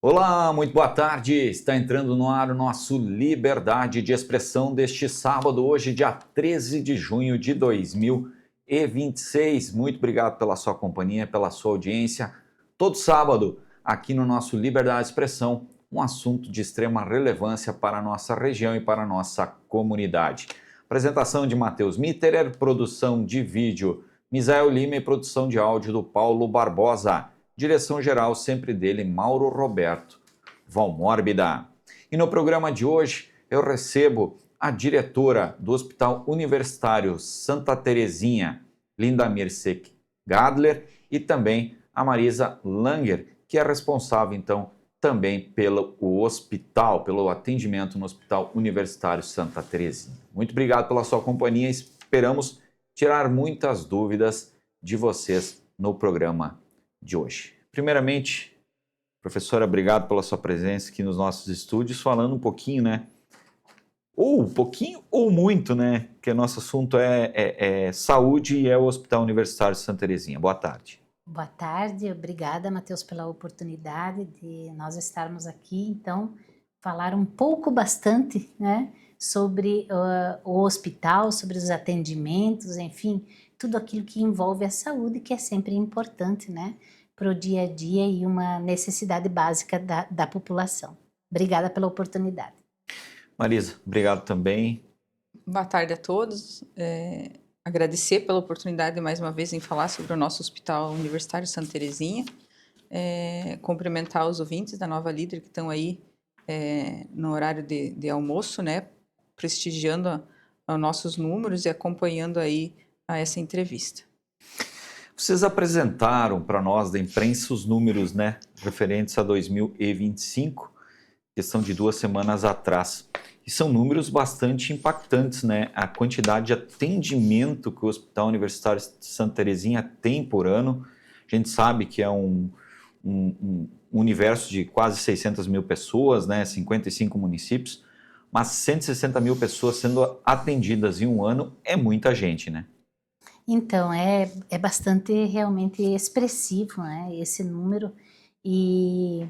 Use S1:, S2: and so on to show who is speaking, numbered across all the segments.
S1: Olá, muito boa tarde. Está entrando no ar o nosso Liberdade de Expressão deste sábado, hoje, dia 13 de junho de 2026. Muito obrigado pela sua companhia, pela sua audiência. Todo sábado, aqui no nosso Liberdade de Expressão, um assunto de extrema relevância para a nossa região e para a nossa comunidade. Apresentação de Matheus Mitterer, produção de vídeo Misael Lima e produção de áudio do Paulo Barbosa. Direção-geral sempre dele, Mauro Roberto Valmórbida. E no programa de hoje eu recebo a diretora do Hospital Universitário Santa Terezinha, Linda Mirsek Gadler, e também a Marisa Langer, que é responsável então também pelo hospital, pelo atendimento no Hospital Universitário Santa Terezinha. Muito obrigado pela sua companhia, esperamos tirar muitas dúvidas de vocês no programa de hoje. Primeiramente, professora, obrigado pela sua presença aqui nos nossos estúdios, falando um pouquinho, né? Ou um pouquinho ou muito, né? Que o nosso assunto é saúde e é o Hospital Universitário Santa Terezinha. Boa tarde.
S2: Boa tarde, obrigada, Matheus, pela oportunidade de nós estarmos aqui, então, falar um pouco, bastante, né, sobre o hospital, sobre os atendimentos, enfim, tudo aquilo que envolve a saúde, que é sempre importante, né, para o dia a dia e uma necessidade básica da população. Obrigada pela oportunidade.
S1: Marisa, obrigado também.
S3: Boa tarde a todos. Agradecer pela oportunidade mais uma vez em falar sobre o nosso Hospital Universitário Santa Terezinha. Cumprimentar os ouvintes da Nova Líder que estão aí no horário de almoço, né, prestigiando os nossos números e acompanhando aí essa entrevista.
S1: Vocês apresentaram para nós da imprensa os números, né, referentes a 2025, questão de 2 semanas atrás. E são números bastante impactantes, né? A quantidade de atendimento que o Hospital Universitário Santa Terezinha tem por ano. A gente sabe que é um universo de quase 600 mil pessoas, né? 55 municípios, mas 160 mil pessoas sendo atendidas em um ano é muita gente, né?
S2: Então, é bastante realmente expressivo, né, esse número, e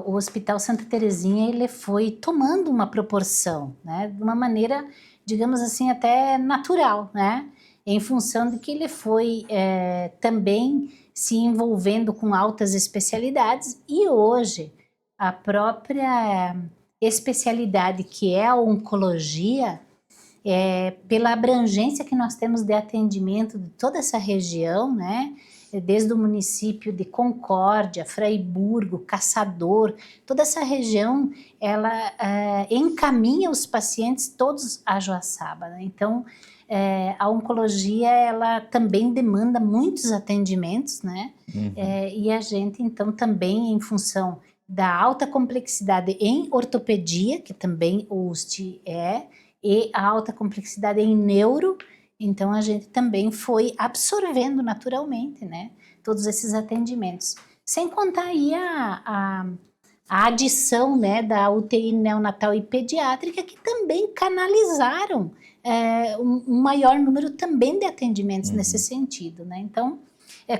S2: o Hospital Santa Terezinha, ele foi tomando uma proporção, né, de uma maneira, digamos assim, até natural, né, em função de que ele foi também se envolvendo com altas especialidades, e hoje a própria especialidade que é a oncologia, pela abrangência que nós temos de atendimento de toda essa região, né, desde o município de Concórdia, Fraiburgo, Caçador, toda essa região, ela encaminha os pacientes todos a Joaçaba, né? Então, a oncologia, ela também demanda muitos atendimentos, né? E a gente, então, também em função da alta complexidade em ortopedia, que também o UST e a alta complexidade em neuro, então a gente também foi absorvendo naturalmente, né, todos esses atendimentos. Sem contar aí a adição, né, da UTI neonatal e pediátrica, que também canalizaram um maior número também de atendimentos nesse sentido, né. Então,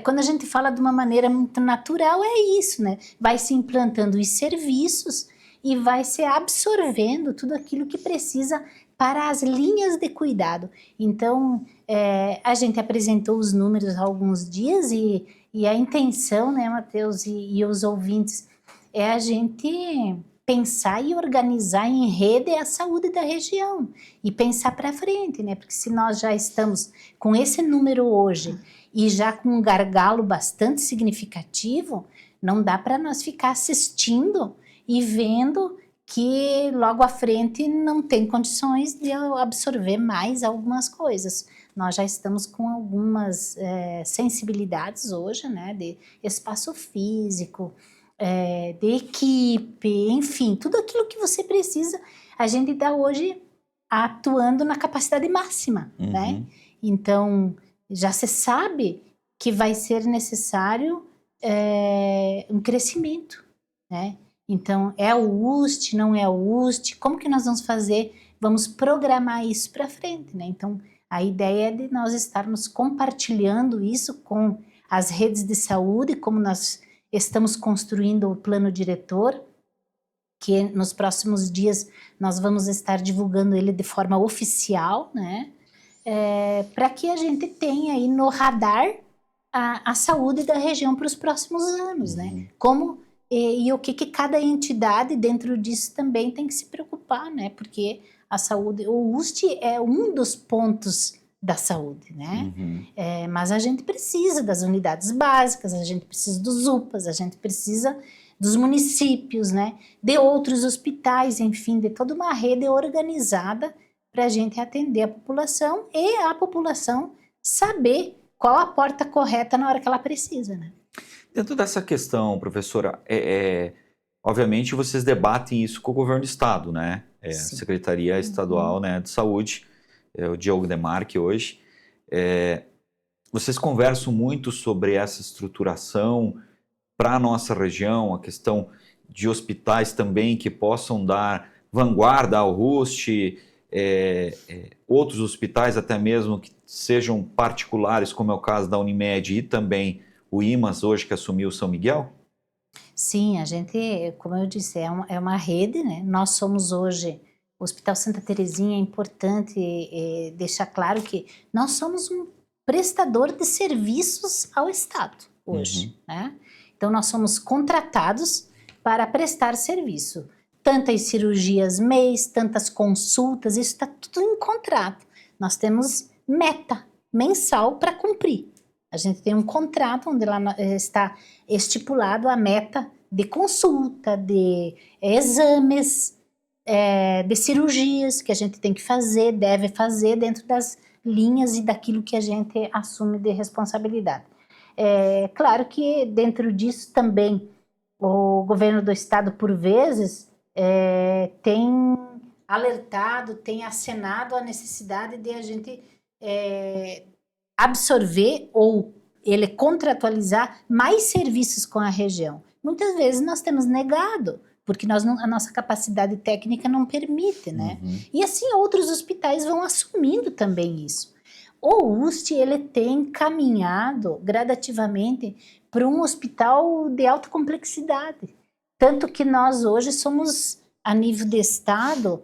S2: quando a gente fala de uma maneira muito natural, é isso, né, vai se implantando os serviços e vai se absorvendo tudo aquilo que precisa para as linhas de cuidado. Então, a gente apresentou os números há alguns dias e a intenção, né, Matheus, e os ouvintes, é a gente pensar e organizar em rede a saúde da região e pensar para frente, né, porque se nós já estamos com esse número hoje e já com um gargalo bastante significativo, não dá para nós ficar assistindo e vendo que logo à frente não tem condições de absorver mais algumas coisas. Nós já estamos com algumas sensibilidades hoje, né, de espaço físico, de equipe, enfim, tudo aquilo que você precisa, a gente está hoje atuando na capacidade máxima, né? Então, já se sabe que vai ser necessário um crescimento, né? Então, é o UST, não é o UST, como que nós vamos fazer? Vamos programar isso para frente, né? Então, a ideia é de nós estarmos compartilhando isso com as redes de saúde, como nós estamos construindo o plano diretor que nos próximos dias nós vamos estar divulgando ele de forma oficial, né? Para que a gente tenha aí no radar a saúde da região para os próximos anos, né? Como e o que cada entidade dentro disso também tem que se preocupar, né? Porque a saúde, o UST é um dos pontos da saúde, né? Mas a gente precisa das unidades básicas, a gente precisa dos UPAs, a gente precisa dos municípios, né? De outros hospitais, enfim, de toda uma rede organizada para a gente atender a população e a população saber qual a porta correta na hora que ela precisa, né?
S1: Dentro dessa questão, professora, obviamente vocês debatem isso com o governo do estado, né? A Secretaria Estadual, né, de Saúde, o Diogo Demarque hoje. Vocês conversam muito sobre essa estruturação para a nossa região, a questão de hospitais também que possam dar vanguarda ao RUST, outros hospitais até mesmo que sejam particulares, como é o caso da Unimed e também o IMAS hoje que assumiu São Miguel?
S2: Sim, a gente, como eu disse, é uma rede, né? Nós somos hoje, o Hospital Santa Terezinha, é importante deixar claro que nós somos um prestador de serviços ao Estado hoje, né? Então nós somos contratados para prestar serviço. Tantas cirurgias mês, tantas consultas, isso está tudo em contrato. Nós temos meta mensal para cumprir. A gente tem um contrato onde lá está estipulado a meta de consulta, de exames, de cirurgias que a gente tem que fazer, deve fazer dentro das linhas e daquilo que a gente assume de responsabilidade. Claro que dentro disso também o governo do estado, por vezes, tem alertado, tem acenado a necessidade de a gente absorver ou ele contratualizar mais serviços com a região. Muitas vezes nós temos negado, porque a nossa capacidade técnica não permite, né? E assim outros hospitais vão assumindo também isso. O UST, ele tem caminhado gradativamente para um hospital de alta complexidade. Tanto que nós hoje somos, a nível de estado,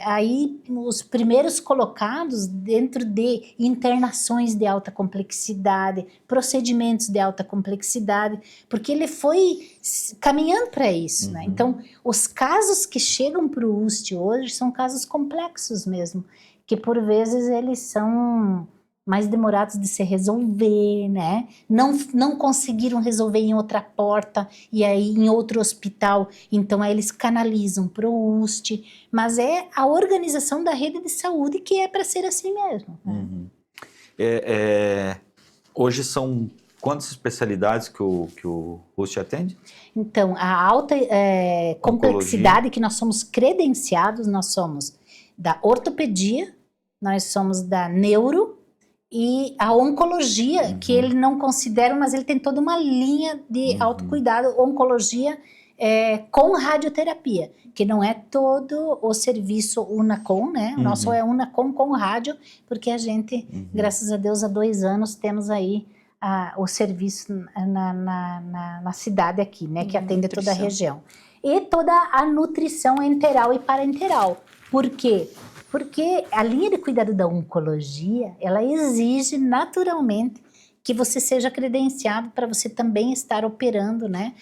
S2: aí os primeiros colocados dentro de internações de alta complexidade, procedimentos de alta complexidade, porque ele foi caminhando para isso, né? Então, os casos que chegam para o UST hoje são casos complexos mesmo, que por vezes eles são mais demorados de se resolver, né? Não conseguiram resolver em outra porta e aí em outro hospital, então aí eles canalizam para o UST, mas é a organização da rede de saúde que é para ser assim mesmo.
S1: Né? Hoje são quantas especialidades que o UST atende?
S2: Então, a alta complexidade que nós somos credenciados, nós somos da ortopedia, nós somos da neuro, e a oncologia, que ele não considera, mas ele tem toda uma linha de autocuidado, oncologia com radioterapia, que não é todo o serviço Unacom, né? O nosso é Unacom com rádio, porque a gente, graças a Deus, há 2 anos temos aí o serviço na cidade aqui, né? Que atende toda a região. E toda a nutrição enteral e parenteral. Por quê? Porque a linha de cuidado da oncologia, ela exige naturalmente que você seja credenciado para você também estar operando, né,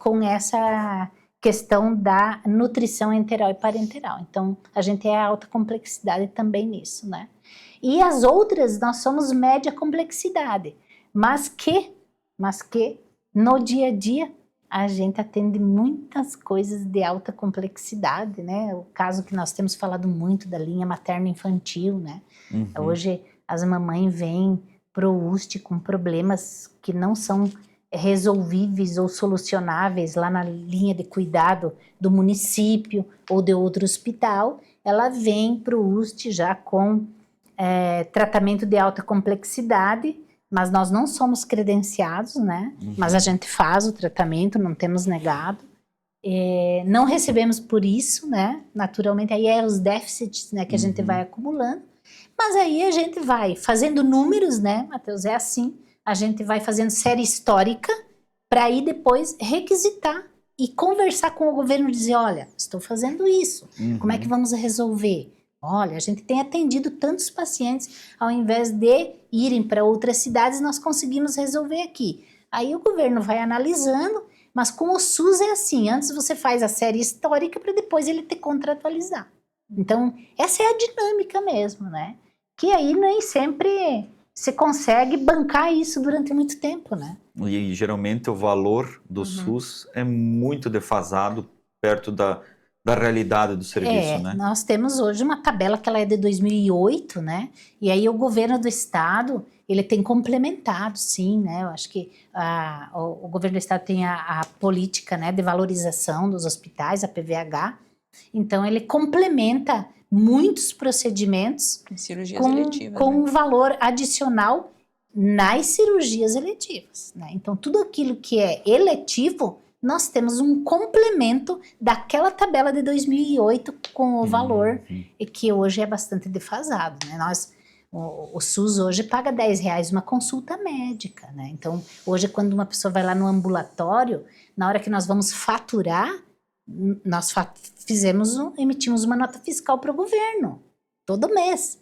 S2: com essa questão da nutrição enteral e parenteral. Então, a gente é alta complexidade também nisso, né. E as outras, nós somos média complexidade, mas que no dia a dia, a gente atende muitas coisas de alta complexidade, né? O caso que nós temos falado muito da linha materno-infantil, né? Hoje as mamães vêm pro UST com problemas que não são resolvíveis ou solucionáveis lá na linha de cuidado do município ou de outro hospital. Ela vem pro UST já com tratamento de alta complexidade, mas nós não somos credenciados, né? Mas a gente faz o tratamento, não temos negado. Não recebemos por isso, né? Naturalmente, aí os déficits, né, que a gente vai acumulando. Mas aí a gente vai fazendo números, né, Matheus? É assim, a gente vai fazendo série histórica para aí depois requisitar e conversar com o governo e dizer, olha, estou fazendo isso, como é que
S1: Uhum.
S2: vamos resolver? Olha, a gente tem atendido tantos pacientes, ao invés de irem para outras cidades, nós conseguimos resolver aqui. Aí o governo vai analisando, mas com o SUS é assim, antes você faz a série histórica para depois ele te contratualizar. Então, essa é a dinâmica mesmo, né? Que aí nem sempre você consegue bancar isso durante muito tempo, né?
S1: E geralmente o valor do SUS é muito defasado perto da realidade do serviço, né?
S2: Nós temos hoje uma tabela que ela é de 2008, né? E aí o governo do estado, ele tem complementado, sim, né? Eu acho que o governo do estado tem a política, né, de valorização dos hospitais, a PVH. Então ele complementa muitos procedimentos
S3: Em cirurgias eletivas,
S2: com
S3: né?
S2: um valor adicional nas cirurgias eletivas, né? Então tudo aquilo que é eletivo, nós temos um complemento daquela tabela de 2008 com o valor e que hoje é bastante defasado, né? O SUS hoje paga R$10 uma consulta médica, né? Então, hoje quando uma pessoa vai lá no ambulatório, na hora que nós vamos faturar, nós emitimos uma nota fiscal para o governo, todo mês.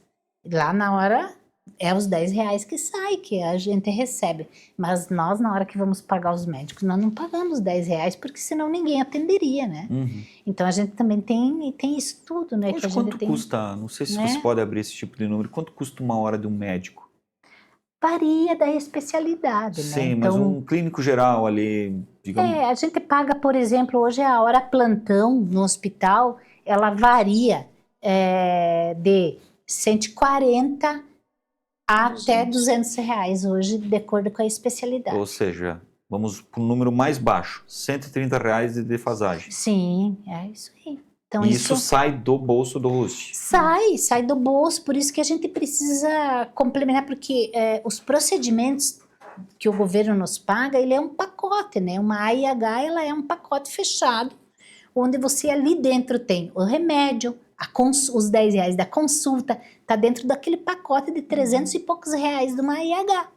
S2: Lá na hora é os R$10 que sai, que a gente recebe. Mas nós, na hora que vamos pagar os médicos, nós não pagamos R$10, porque senão ninguém atenderia, né? Então a gente também tem isso tudo, né?
S1: Hoje, quanto custa? Não sei se
S2: né?
S1: você pode abrir esse tipo de número. Quanto custa uma hora de um médico?
S2: Varia da especialidade, né?
S1: Sim, mas um clínico geral ali, digamos.
S2: A gente paga, por exemplo, hoje a hora plantão no hospital, ela varia de 140 até R$200 hoje, de acordo com a especialidade.
S1: Ou seja, vamos para um número mais baixo, R$130 de defasagem.
S2: Sim, é isso aí. Então,
S1: E isso sai do bolso do host?
S2: Sai do bolso, por isso que a gente precisa complementar, porque os procedimentos que o governo nos paga, ele é um pacote, né? Uma AIH, ela é um pacote fechado, onde você ali dentro tem o remédio, os R$10 da consulta, tá dentro daquele pacote de 300 e poucos reais de uma AIH,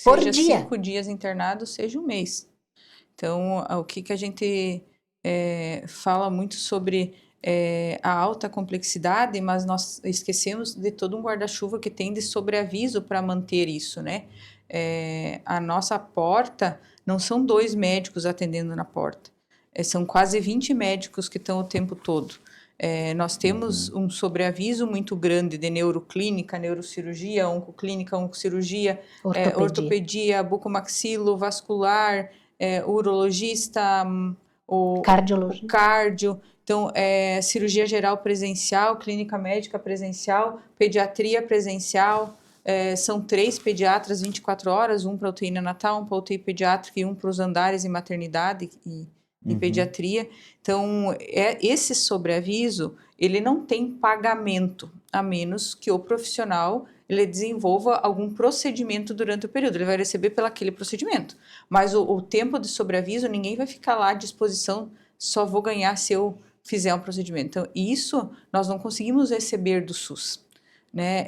S2: por
S3: Seja
S2: dia.
S3: 5 dias internado, seja um mês. Então, o que a gente fala muito sobre a alta complexidade, mas nós esquecemos de todo um guarda-chuva que tem de sobreaviso para manter isso, né? A nossa porta, não são 2 médicos atendendo na porta, são quase 20 médicos que estão o tempo todo. Nós temos um sobreaviso muito grande de neuroclínica, neurocirurgia, oncoclínica, oncocirurgia, ortopedia, bucomaxilo, vascular, urologista, o cardio. Então, cirurgia geral presencial, clínica médica presencial, pediatria presencial. São 3 pediatras 24 horas, um para UTI neonatal, um para UTI pediátrica e um para os andares em maternidade e pediatria. Então, esse sobreaviso, ele não tem pagamento, a menos que o profissional ele desenvolva algum procedimento durante o período. Ele vai receber pelo aquele procedimento. Mas o tempo de sobreaviso, ninguém vai ficar lá à disposição, só vou ganhar se eu fizer um procedimento. Então, isso nós não conseguimos receber do SUS. Né?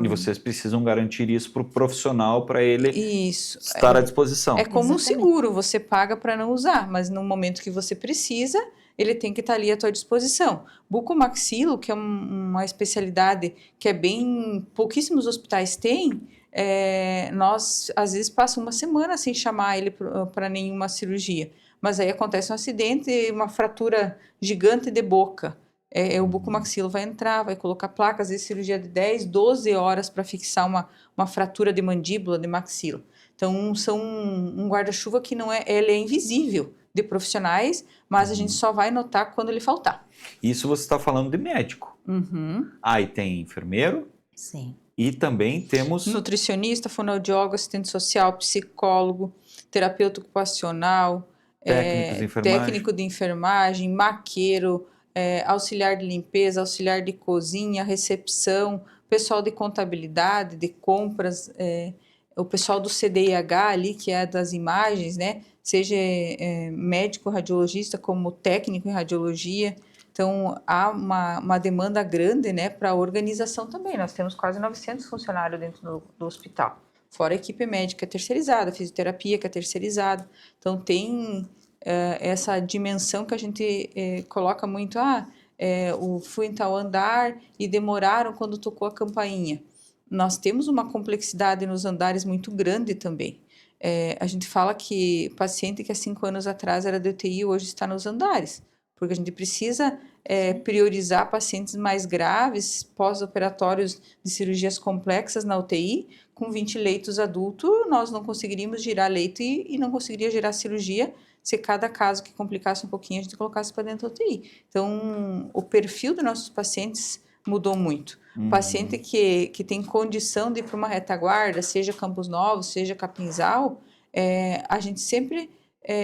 S1: E vocês precisam garantir isso para o profissional, para ele estar à disposição.
S3: É como um seguro, você paga para não usar, mas no momento que você precisa, ele tem que estar ali à tua disposição. Bucomaxilo, que é uma especialidade que pouquíssimos hospitais têm, nós às vezes passamos uma semana sem chamar ele para nenhuma cirurgia, mas aí acontece um acidente, uma fratura gigante de boca. O bucomaxilo vai entrar, vai colocar placa, às vezes cirurgia de 10, 12 horas para fixar uma fratura de mandíbula, de maxilo. Então, são um guarda-chuva que ele é invisível de profissionais, mas a gente só vai notar quando ele faltar.
S1: Isso você está falando de médico. Aí tem enfermeiro.
S2: Sim.
S1: E também temos
S3: nutricionista, fonoaudiólogo, assistente social, psicólogo, terapeuta ocupacional, técnico de enfermagem, maqueiro, auxiliar de limpeza, auxiliar de cozinha, recepção, pessoal de contabilidade, de compras, o pessoal do CDIH ali, que é das imagens, né? Seja médico radiologista como técnico em radiologia. Então, há uma demanda grande, né, para a organização também. Nós temos quase 900 funcionários dentro do hospital. Fora a equipe médica terceirizada, fisioterapia que é terceirizada. Então, tem essa dimensão que a gente coloca muito, fui em tal andar e demoraram quando tocou a campainha. Nós temos uma complexidade nos andares muito grande também. A gente fala que paciente que há 5 anos atrás era de UTI, hoje está nos andares, porque a gente precisa priorizar pacientes mais graves, pós-operatórios de cirurgias complexas na UTI. Com 20 leitos adultos, nós não conseguiríamos girar leito e não conseguiria girar cirurgia se cada caso que complicasse um pouquinho a gente colocasse para dentro da UTI. Então, o perfil dos nossos pacientes mudou muito. O paciente que tem condição de ir para uma retaguarda, seja Campos Novos, seja Capinzal, a gente sempre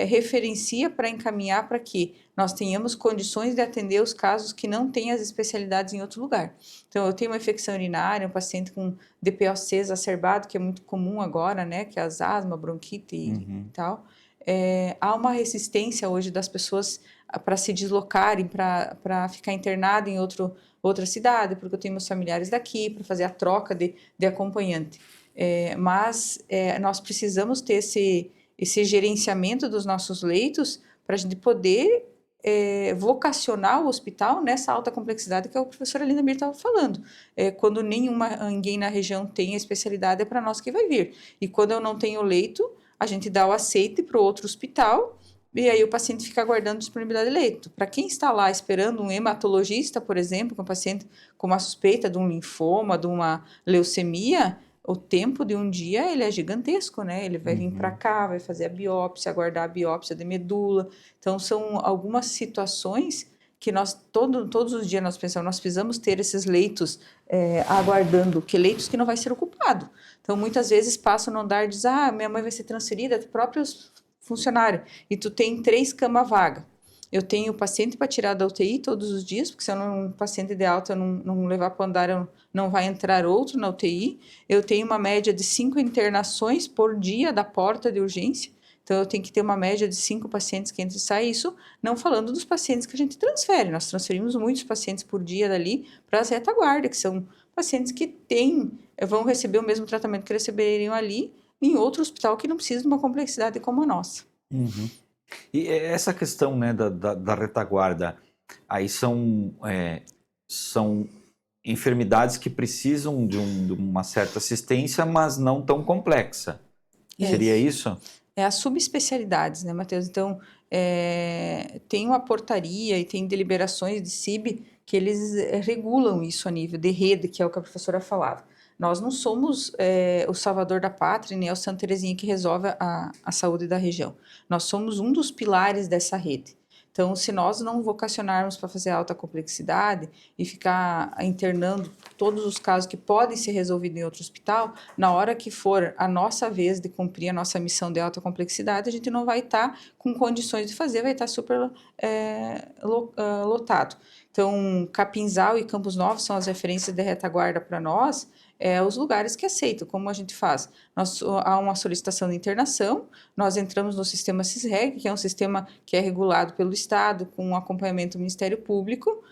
S3: referencia para encaminhar para que nós tenhamos condições de atender os casos que não têm as especialidades em outro lugar. Então, eu tenho uma infecção urinária, um paciente com DPOC exacerbado, que é muito comum agora, né, que é as asma, bronquite e tal. Há uma resistência hoje das pessoas para se deslocarem, para ficar internada em outra cidade, porque eu tenho meus familiares daqui, para fazer a troca de acompanhante. Mas nós precisamos ter esse gerenciamento dos nossos leitos para a gente poder vocacionar o hospital nessa alta complexidade que a professora Linda estava falando. Quando ninguém na região tem a especialidade, é para nós que vai vir. E quando eu não tenho leito, a gente dá o aceite para o outro hospital e aí o paciente fica aguardando disponibilidade de leito. Para quem está lá esperando um hematologista, por exemplo, com um paciente com uma suspeita de um linfoma, de uma leucemia, o tempo de um dia ele é gigantesco, né? Ele vai vir para cá, vai fazer a biópsia, aguardar a biópsia de medula. Então, são algumas situações que nós, todos os dias nós pensamos, nós precisamos ter esses leitos aguardando, que leitos que não vai ser ocupado. Então, muitas vezes passa no andar e diz, minha mãe vai ser transferida, próprios funcionários, e tu tem 3 camas vagas. Eu tenho paciente para tirar da UTI todos os dias, porque se eu não, um paciente de alta não levar para o andar, não vai entrar outro na UTI. Eu tenho uma média de 5 internações por dia da porta de urgência. Então, eu tenho que ter uma média de 5 pacientes que entram e saem. Isso não falando dos pacientes que a gente transfere. Nós transferimos muitos pacientes por dia dali para as retaguarda, que são pacientes que vão receber o mesmo tratamento que receberiam ali em outro hospital que não precisa de uma complexidade como a nossa.
S1: E essa questão, né, da retaguarda, aí são enfermidades que precisam de uma certa assistência, mas não tão complexa. Seria isso?
S3: As subespecialidades, né, Matheus? Então, tem uma portaria e tem deliberações de CIB que eles regulam isso a nível de rede, que é o que a professora falava. Nós não somos o salvador da pátria, nem o Santa Terezinha que resolve a saúde da região. Nós somos um dos pilares dessa rede. Então, se nós não vocacionarmos para fazer alta complexidade e ficar internando todos os casos que podem ser resolvidos em outro hospital, na hora que for a nossa vez de cumprir a nossa missão de alta complexidade, a gente não vai estar com condições de fazer, vai estar super lotado. Então, Capinzal e Campos Novos são as referências de retaguarda para nós, os lugares que aceitam. Como a gente faz? Há uma solicitação de internação, nós entramos no sistema SISREG, que é um sistema que é regulado pelo Estado, com acompanhamento do Ministério Público,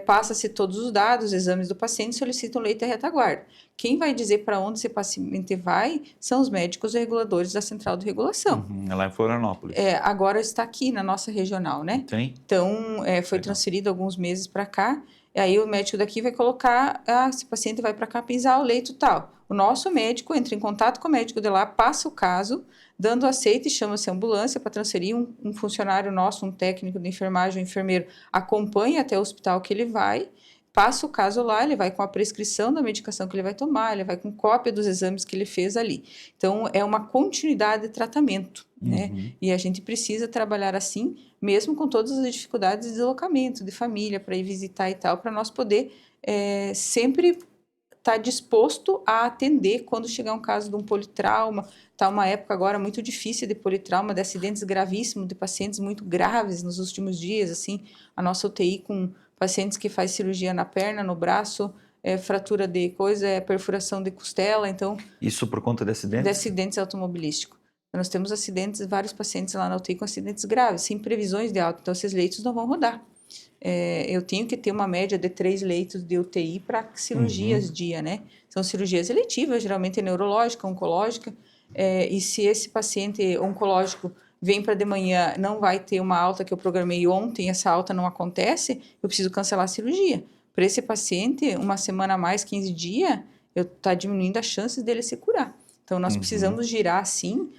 S3: passa-se todos os dados, os exames do paciente, solicita um leito e retaguarda. Quem vai dizer para onde esse paciente vai são os médicos reguladores da Central de Regulação.
S1: É lá em Florianópolis.
S3: Agora está aqui na nossa regional, né?
S1: Tem?
S3: Então, foi transferido alguns meses para cá, e aí o médico daqui vai colocar, esse paciente vai para Capinzal, o leito tal. O nosso médico entra em contato com o médico de lá, passa o caso, dando aceite, chama-se ambulância para transferir um funcionário nosso, um técnico de enfermagem, um enfermeiro, acompanha até o hospital que ele vai, passa o caso lá, ele vai com a prescrição da medicação que ele vai tomar, ele vai com cópia dos exames que ele fez ali. Então, é uma continuidade de tratamento, né? E a gente precisa trabalhar assim, mesmo com todas as dificuldades de deslocamento, de família, para ir visitar e tal, para nós poder sempre estar disposto a atender quando chegar um caso de um politrauma. Está uma época agora muito difícil de politrauma, de acidentes gravíssimos, de pacientes muito graves nos últimos dias, assim, a nossa UTI com pacientes que faz cirurgia na perna, no braço, fratura de coisa, perfuração de costela, então...
S1: Isso por conta de acidentes?
S3: De acidentes automobilísticos. Nós temos acidentes, vários pacientes lá na UTI com acidentes graves, sem previsões de alta, então esses leitos não vão rodar. Eu tenho que ter uma média de 3 leitos de UTI para cirurgias dia, né? São cirurgias eletivas, geralmente neurológica, oncológica, e se esse paciente oncológico vem para de manhã, não vai ter uma alta que eu programei ontem, essa alta não acontece, eu preciso cancelar a cirurgia. Para esse paciente, uma semana a mais, 15 dias, tá diminuindo as chances dele se curar. Então, nós precisamos girar, sim.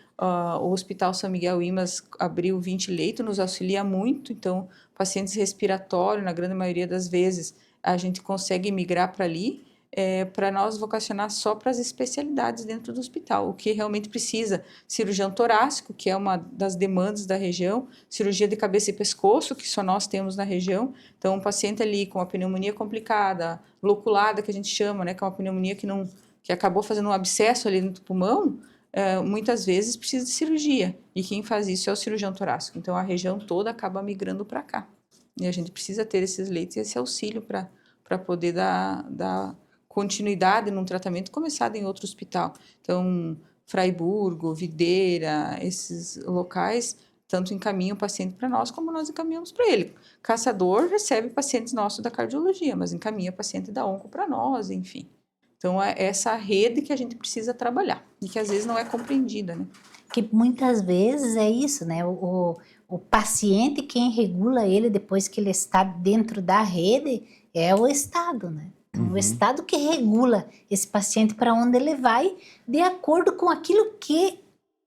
S3: O Hospital São Miguel Imas abriu 20 leitos, nos auxilia muito. Então, pacientes respiratórios, na grande maioria das vezes, a gente consegue migrar para ali, para nós vocacionar só para as especialidades dentro do hospital. O que realmente precisa, cirurgião torácico, que é uma das demandas da região, cirurgia de cabeça e pescoço, que só nós temos na região. Então, um paciente ali com uma pneumonia complicada, loculada, que a gente chama, né, que é uma pneumonia que acabou fazendo um abscesso ali no pulmão, muitas vezes precisa de cirurgia. E quem faz isso é o cirurgião torácico. Então, a região toda acaba migrando para cá. E a gente precisa ter esses leitos e esse auxílio para poder dar continuidade num tratamento começado em outro hospital. Então, Fraiburgo, Videira, esses locais, tanto encaminham o paciente para nós, como nós encaminhamos para ele. Caçador recebe pacientes nossos da cardiologia, mas encaminha paciente da onco para nós, enfim. Então, é essa rede que a gente precisa trabalhar e que às vezes não é compreendida, né?
S2: Que muitas vezes é isso, né? O paciente, quem regula ele depois que ele está dentro da rede é o Estado, né? Então, o Estado que regula esse paciente para onde ele vai, de acordo com aquilo que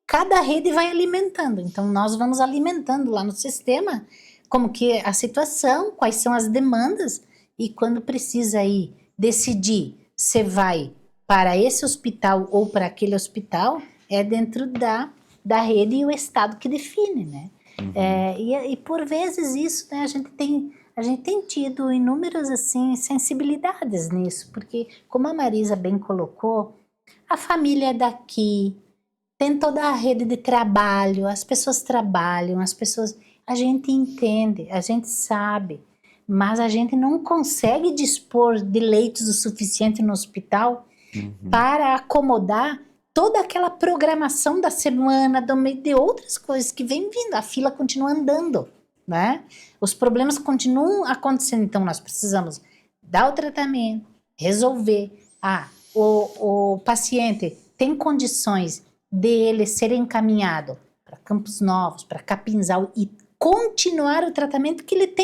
S2: cada rede vai alimentando. Então, nós vamos alimentando lá no sistema como que a situação, quais são as demandas, e quando precisa aí decidir se vai para esse hospital ou para aquele hospital, é dentro da rede e o Estado que define, né? E por vezes isso, né, a gente tem tido inúmeras, assim, sensibilidades nisso, porque, como a Marisa bem colocou, a família é daqui, tem toda a rede de trabalho, as pessoas trabalham, a gente entende, a gente sabe, mas a gente não consegue dispor de leitos o suficiente no hospital para acomodar toda aquela programação da semana, de outras coisas que vem vindo, a fila continua andando, né? Os problemas continuam acontecendo, então nós precisamos dar o tratamento, resolver. O paciente tem condições dele ser encaminhado para Campos Novos, para Capinzal e continuar o tratamento que ele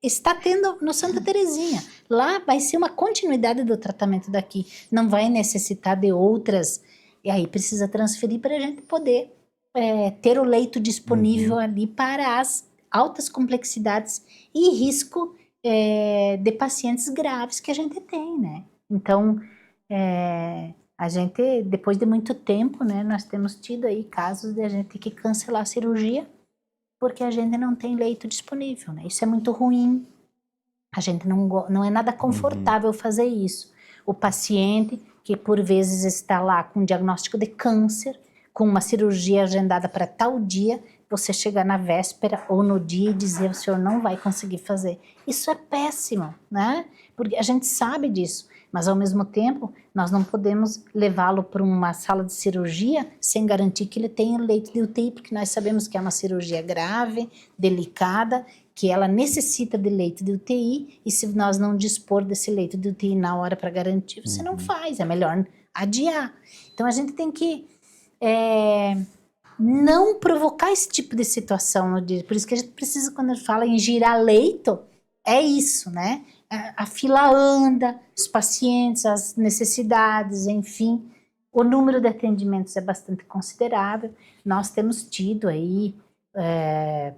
S2: está tendo no Santa Terezinha. Lá vai ser uma continuidade do tratamento daqui, não vai necessitar de outras, e aí precisa transferir para a gente poder ter o leito disponível ali para as altas complexidades e risco de pacientes graves que a gente tem, né? Então, a gente, depois de muito tempo, né, nós temos tido aí casos de a gente ter que cancelar a cirurgia porque a gente não tem leito disponível, né? Isso é muito ruim. A gente não é nada confortável fazer isso. O paciente que por vezes está lá com um diagnóstico de câncer, com uma cirurgia agendada para tal dia, você chegar na véspera ou no dia e dizer o senhor não vai conseguir fazer. Isso é péssimo, né? Porque a gente sabe disso, mas ao mesmo tempo nós não podemos levá-lo para uma sala de cirurgia sem garantir que ele tenha leito de UTI, porque nós sabemos que é uma cirurgia grave, delicada, que ela necessita de leito de UTI, e se nós não dispor desse leito de UTI na hora para garantir, você não faz, é melhor adiar. Então a gente tem que não provocar esse tipo de situação no dia. Por isso que a gente precisa, quando a gente fala em girar leito, é isso, né? A fila anda, os pacientes, as necessidades, enfim, o número de atendimentos é bastante considerável. Nós temos tido aí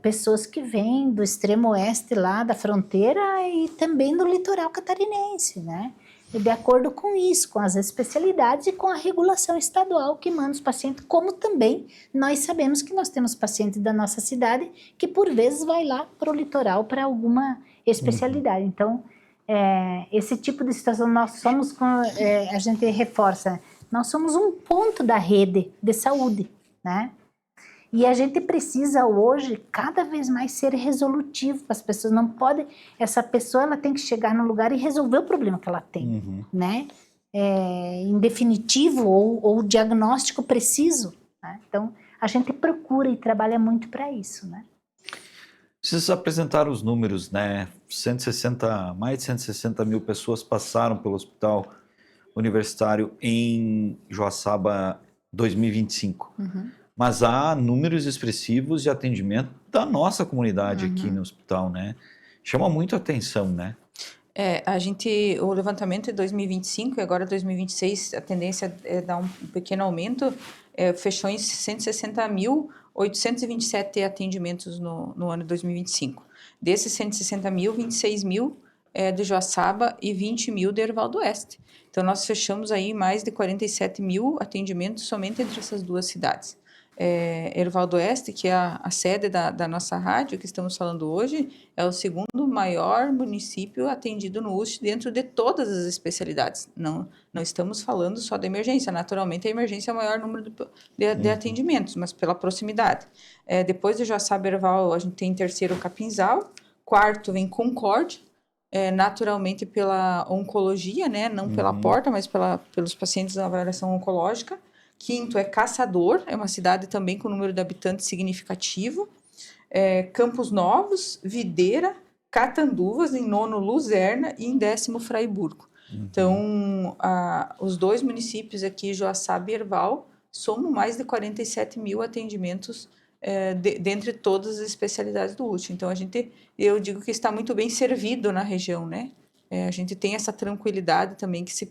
S2: pessoas que vêm do extremo oeste lá da fronteira e também do litoral catarinense, né? E de acordo com isso, com as especialidades e com a regulação estadual que manda os pacientes, como também nós sabemos que nós temos pacientes da nossa cidade que por vezes vai lá para o litoral para alguma especialidade. Então, esse tipo de situação nós somos, a gente reforça, nós somos um ponto da rede de saúde, né? E a gente precisa hoje cada vez mais ser resolutivo. As pessoas não podem, essa pessoa ela tem que chegar no lugar e resolver o problema que ela tem, né? Em definitivo ou diagnóstico preciso, né? Então a gente procura e trabalha muito para isso, né?
S1: Vocês apresentaram os números, né? Mais de 160 mil pessoas passaram pelo Hospital Universitário em Joaçaba 2025. Mas há números expressivos de atendimento da nossa comunidade aqui no hospital, né? Chama muito a atenção, né?
S3: O levantamento é 2025 e agora 2026 a tendência é dar um pequeno aumento, fechou em 160.827 atendimentos no ano de 2025. Desses 160 mil, 26 mil de Joaçaba e 20 mil de Erval do Oeste. Então, nós fechamos aí mais de 47 mil atendimentos somente entre essas duas cidades. Erval do Oeste, que é a sede da nossa rádio que estamos falando hoje, é o segundo maior município atendido no UST dentro de todas as especialidades. Não estamos falando só da emergência. Naturalmente, a emergência é o maior número de atendimentos, mas pela proximidade. Depois de Joaçaba e Erval, a gente tem em terceiro Capinzal, quarto vem Concórdia, naturalmente pela oncologia, né? Não pela porta, mas pelos pacientes da avaliação oncológica. Quinto é Caçador, é uma cidade também com número de habitantes significativo. Campos Novos, Videira, Catanduvas, em nono Luzerna e em décimo Fraiburgo. Então, os dois municípios aqui, Joaçaba e Erval, somam mais de 47 mil atendimentos dentre todas as especialidades do UST. Então, eu digo que está muito bem servido na região, né? A gente tem essa tranquilidade também que se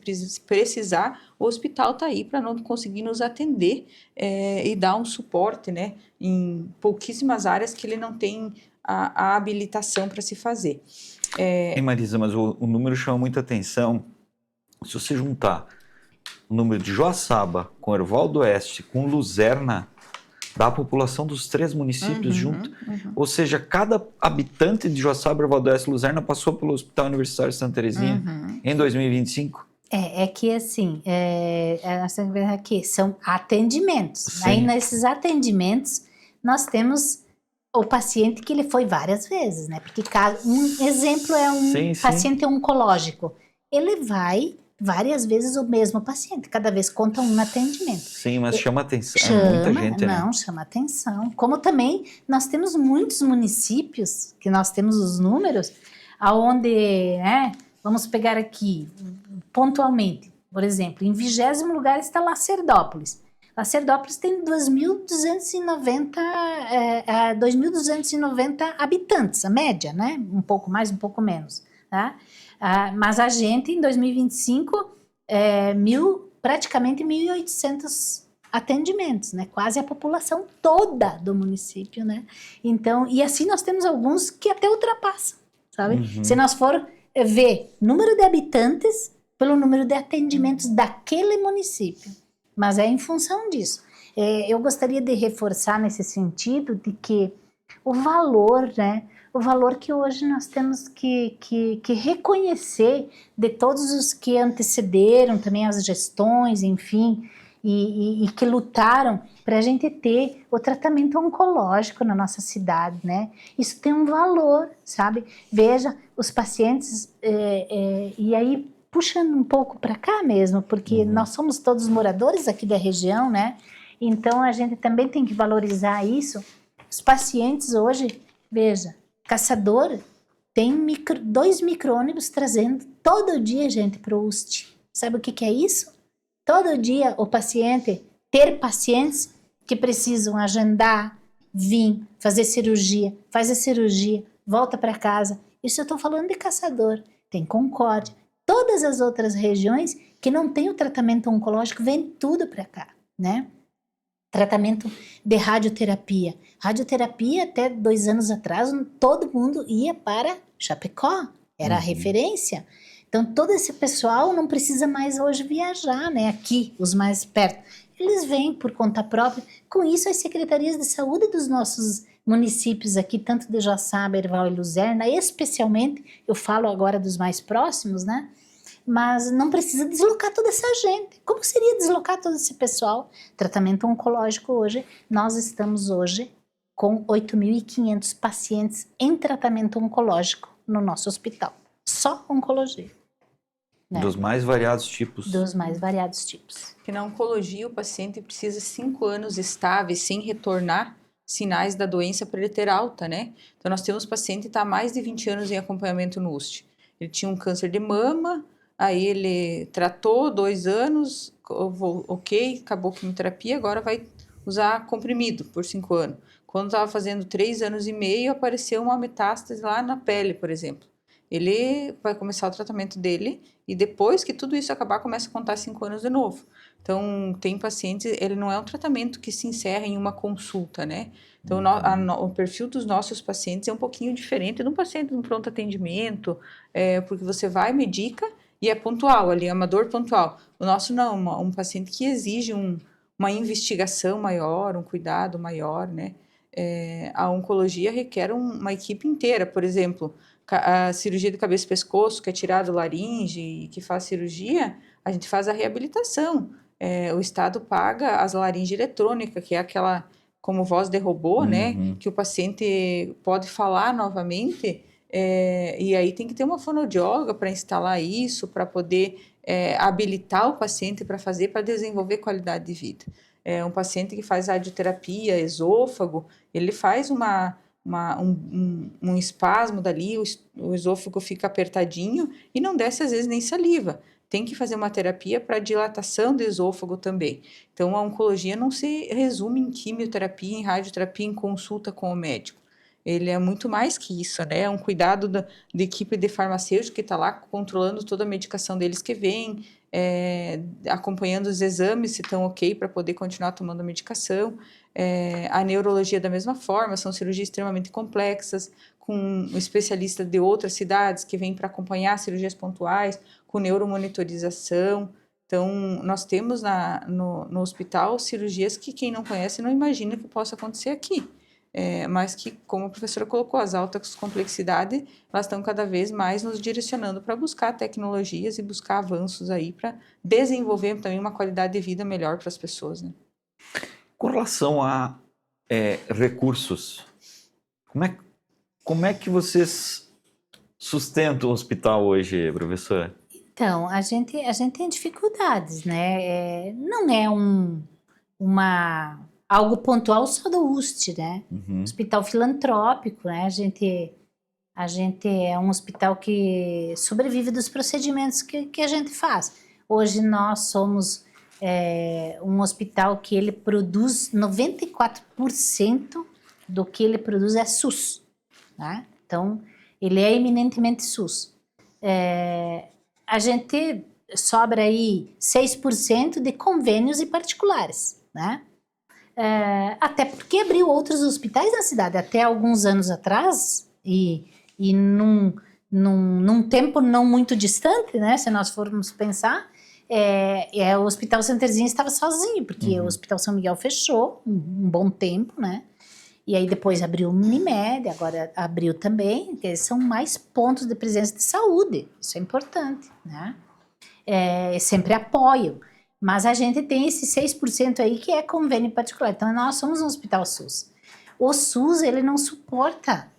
S3: precisar, o hospital está aí para não conseguir nos atender e dar um suporte, né, em pouquíssimas áreas que ele não tem a habilitação para se fazer.
S1: Marisa, mas o número chama muita atenção. Se você juntar o número de Joaçaba com Erval do Oeste, com Luzerna, dá a população dos três municípios junto. Ou seja, cada habitante de Joaçaba, Erval do Oeste e Luzerna passou pelo Hospital Universitário de Santa Terezinha em 2025.
S2: Que assim, aqui são atendimentos.
S1: Sim.
S2: Aí nesses atendimentos nós temos o paciente que ele foi várias vezes, né? Porque um exemplo é um paciente oncológico. Ele vai várias vezes o mesmo paciente, cada vez conta um atendimento.
S1: Sim, mas chama atenção, muita gente, né?
S2: Não, chama atenção. Como também nós temos muitos municípios, que nós temos os números, aonde, vamos pegar aqui, pontualmente, por exemplo, em 20º lugar está Lacerdópolis. Lacerdópolis tem 2.290 habitantes, a média, né? Um pouco mais, um pouco menos, tá? Mas a gente, em 2025, praticamente 1.800 atendimentos, né? Quase a população toda do município, né? Então, e assim nós temos alguns que até ultrapassam, sabe? Se nós for ver número de habitantes pelo número de atendimentos daquele município, mas é em função disso. Eu gostaria de reforçar nesse sentido de que o valor, né? O valor que hoje nós temos que reconhecer de todos os que antecederam, também as gestões, enfim, e que lutaram para a gente ter o tratamento oncológico na nossa cidade, né? Isso tem um valor, sabe? Veja, os pacientes, e aí puxando um pouco para cá mesmo, porque nós somos todos moradores aqui da região, né? Então a gente também tem que valorizar isso. Os pacientes hoje, veja, Caçador tem 2 micro-ônibus trazendo todo dia gente para o UST. Sabe o que é isso? Todo dia o paciente, ter pacientes que precisam agendar, vir, fazer cirurgia, faz a cirurgia, volta para casa. Isso eu estou falando de Caçador. Tem Concórdia. Todas as outras regiões que não tem o tratamento oncológico, vem tudo para cá, né? Tratamento de radioterapia. Radioterapia, até 2 anos atrás, todo mundo ia para Chapecó, era a referência. Então, todo esse pessoal não precisa mais hoje viajar, né? Aqui, os mais perto. Eles vêm por conta própria. Com isso, as secretarias de saúde dos nossos municípios aqui, tanto de Joaçaba, Erval e Luzerna, especialmente, eu falo agora dos mais próximos, né? Mas não precisa deslocar toda essa gente. Como seria deslocar todo esse pessoal? Tratamento oncológico hoje, nós estamos hoje com 8.500 pacientes em tratamento oncológico no nosso hospital. Só oncologia. Né?
S1: Dos mais variados tipos.
S2: Dos mais variados tipos.
S3: Que na oncologia o paciente precisa 5 anos estáveis sem retornar sinais da doença para ele ter alta, né? Então nós temos paciente que está há mais de 20 anos em acompanhamento no UST. Ele tinha um câncer de mama, aí ele tratou 2 anos, ok, acabou a quimioterapia, agora vai usar comprimido por 5 anos. Quando estava fazendo 3 anos e meio, apareceu uma metástase lá na pele, por exemplo. Ele vai começar o tratamento dele e depois que tudo isso acabar, começa a contar 5 anos de novo. Então, tem pacientes, ele não é um tratamento que se encerra em uma consulta, né? Então, o perfil dos nossos pacientes é um pouquinho diferente de um paciente de um pronto atendimento, porque você vai, medica e é pontual ali, é uma dor pontual. O nosso não, um paciente que exige uma investigação maior, um cuidado maior, né? A oncologia requer uma equipe inteira, por exemplo, a cirurgia de cabeça e pescoço, que é tirado laringe e que faz cirurgia, a gente faz a reabilitação. O Estado paga as laringe eletrônica, que é aquela como voz de robô, né? Que o paciente pode falar novamente, e aí tem que ter uma fonoaudióloga para instalar isso, para poder habilitar o paciente para fazer, para desenvolver qualidade de vida. Um paciente que faz radioterapia, esôfago, ele faz um espasmo dali, o esôfago fica apertadinho e não desce às vezes nem saliva. Tem que fazer uma terapia para dilatação do esôfago também. Então, a oncologia não se resume em quimioterapia, em radioterapia, em consulta com o médico. Ele é muito mais que isso, né? É um cuidado da equipe de farmacêutico que está lá controlando toda a medicação deles que vem, acompanhando os exames se estão ok para poder continuar tomando a medicação. A neurologia da mesma forma, são cirurgias extremamente complexas, com um especialista de outras cidades que vem para acompanhar cirurgias pontuais, com neuromonitorização. Então, nós temos no hospital cirurgias que quem não conhece não imagina que possa acontecer aqui. Mas que, como a professora colocou, as altas complexidades, elas estão cada vez mais nos direcionando para buscar tecnologias e buscar avanços aí para desenvolver também uma qualidade de vida melhor para as pessoas, né?
S1: Com relação a recursos, como é que vocês sustentam o hospital hoje, professora?
S2: Então, a gente tem dificuldades, né? Não é algo pontual só do UST, né? Hospital filantrópico, né? A gente é um hospital que sobrevive dos procedimentos que a gente faz. Hoje nós somos um hospital que ele produz 94% do que ele produz é SUS, né? Então, ele é eminentemente SUS. A gente sobra aí 6% de convênios e particulares, né? Até porque abriu outros hospitais na cidade. Até alguns anos atrás, e num tempo não muito distante, né? Se nós formos pensar, o Hospital Santa Terezinha estava sozinho, porque o Hospital São Miguel fechou um bom tempo, né? E aí depois abriu o Unimed, agora abriu também, que são mais pontos de presença de saúde, isso é importante, né? Sempre apoio, mas a gente tem esse 6% aí que é convênio particular, então nós somos um hospital SUS. O SUS, ele não suporta,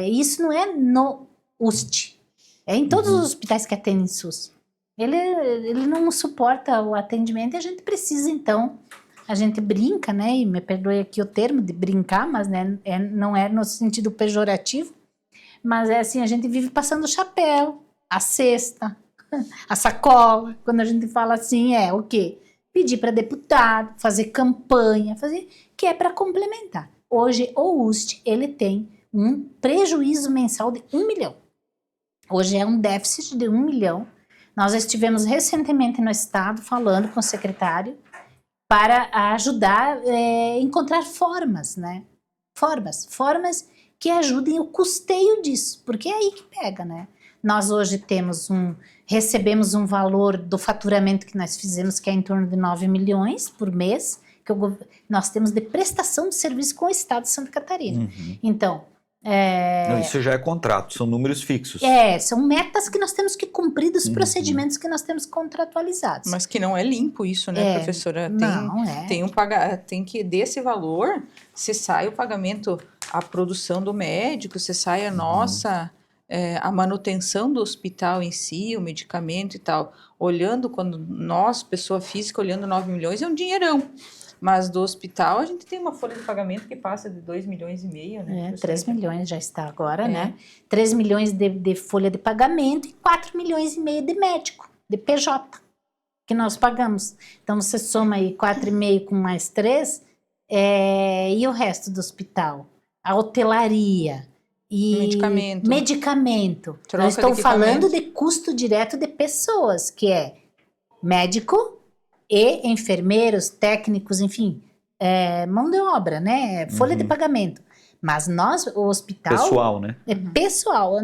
S2: isso não é no UST, é em todos os hospitais que atendem SUS. Ele não suporta o atendimento e a gente precisa, então, a gente brinca, né, e me perdoe aqui o termo de brincar, mas né, não é no sentido pejorativo, mas é assim, a gente vive passando o chapéu, a cesta, a sacola, quando a gente fala assim, o quê? Pedir para deputado, fazer campanha, que é para complementar. Hoje, o UST, ele tem um prejuízo mensal de 1 milhão. Hoje é um déficit de 1 milhão. Nós estivemos recentemente no estado falando com o secretário para ajudar a encontrar formas, né? Formas que ajudem o custeio disso, porque é aí que pega, né? Nós hoje recebemos um valor do faturamento que nós fizemos, que é em torno de 9 milhões por mês, que nós temos de prestação de serviço com o Estado de Santa Catarina. Então,
S1: Não, isso já é contrato, são números fixos.
S2: São metas que nós temos que cumprir dos procedimentos que nós temos contratualizados.
S3: Mas que não é limpo isso, né, professora? Tem que desse valor, se sai o pagamento, a produção do médico, se sai a nossa, a manutenção do hospital em si, o medicamento e tal. Olhando, quando nós, pessoa física, olhando 9 milhões, é um dinheirão. Mas do hospital a gente tem uma folha de pagamento que passa de 2,5 milhões, né?
S2: 3 milhões já está agora, né? 3 milhões de folha de pagamento e 4,5 milhões de médico, de PJ, que nós pagamos. Então você soma aí 4,5 com mais 3, E o resto do hospital? A hotelaria e medicamento.
S3: Troca
S2: Eu estou
S3: de
S2: falando
S3: equipamento.
S2: de custo direto de pessoas, que é médico e enfermeiros, técnicos, enfim, mão de obra, né? Folha de pagamento. Mas nós, o hospital...
S1: Pessoal, né?
S2: É pessoal.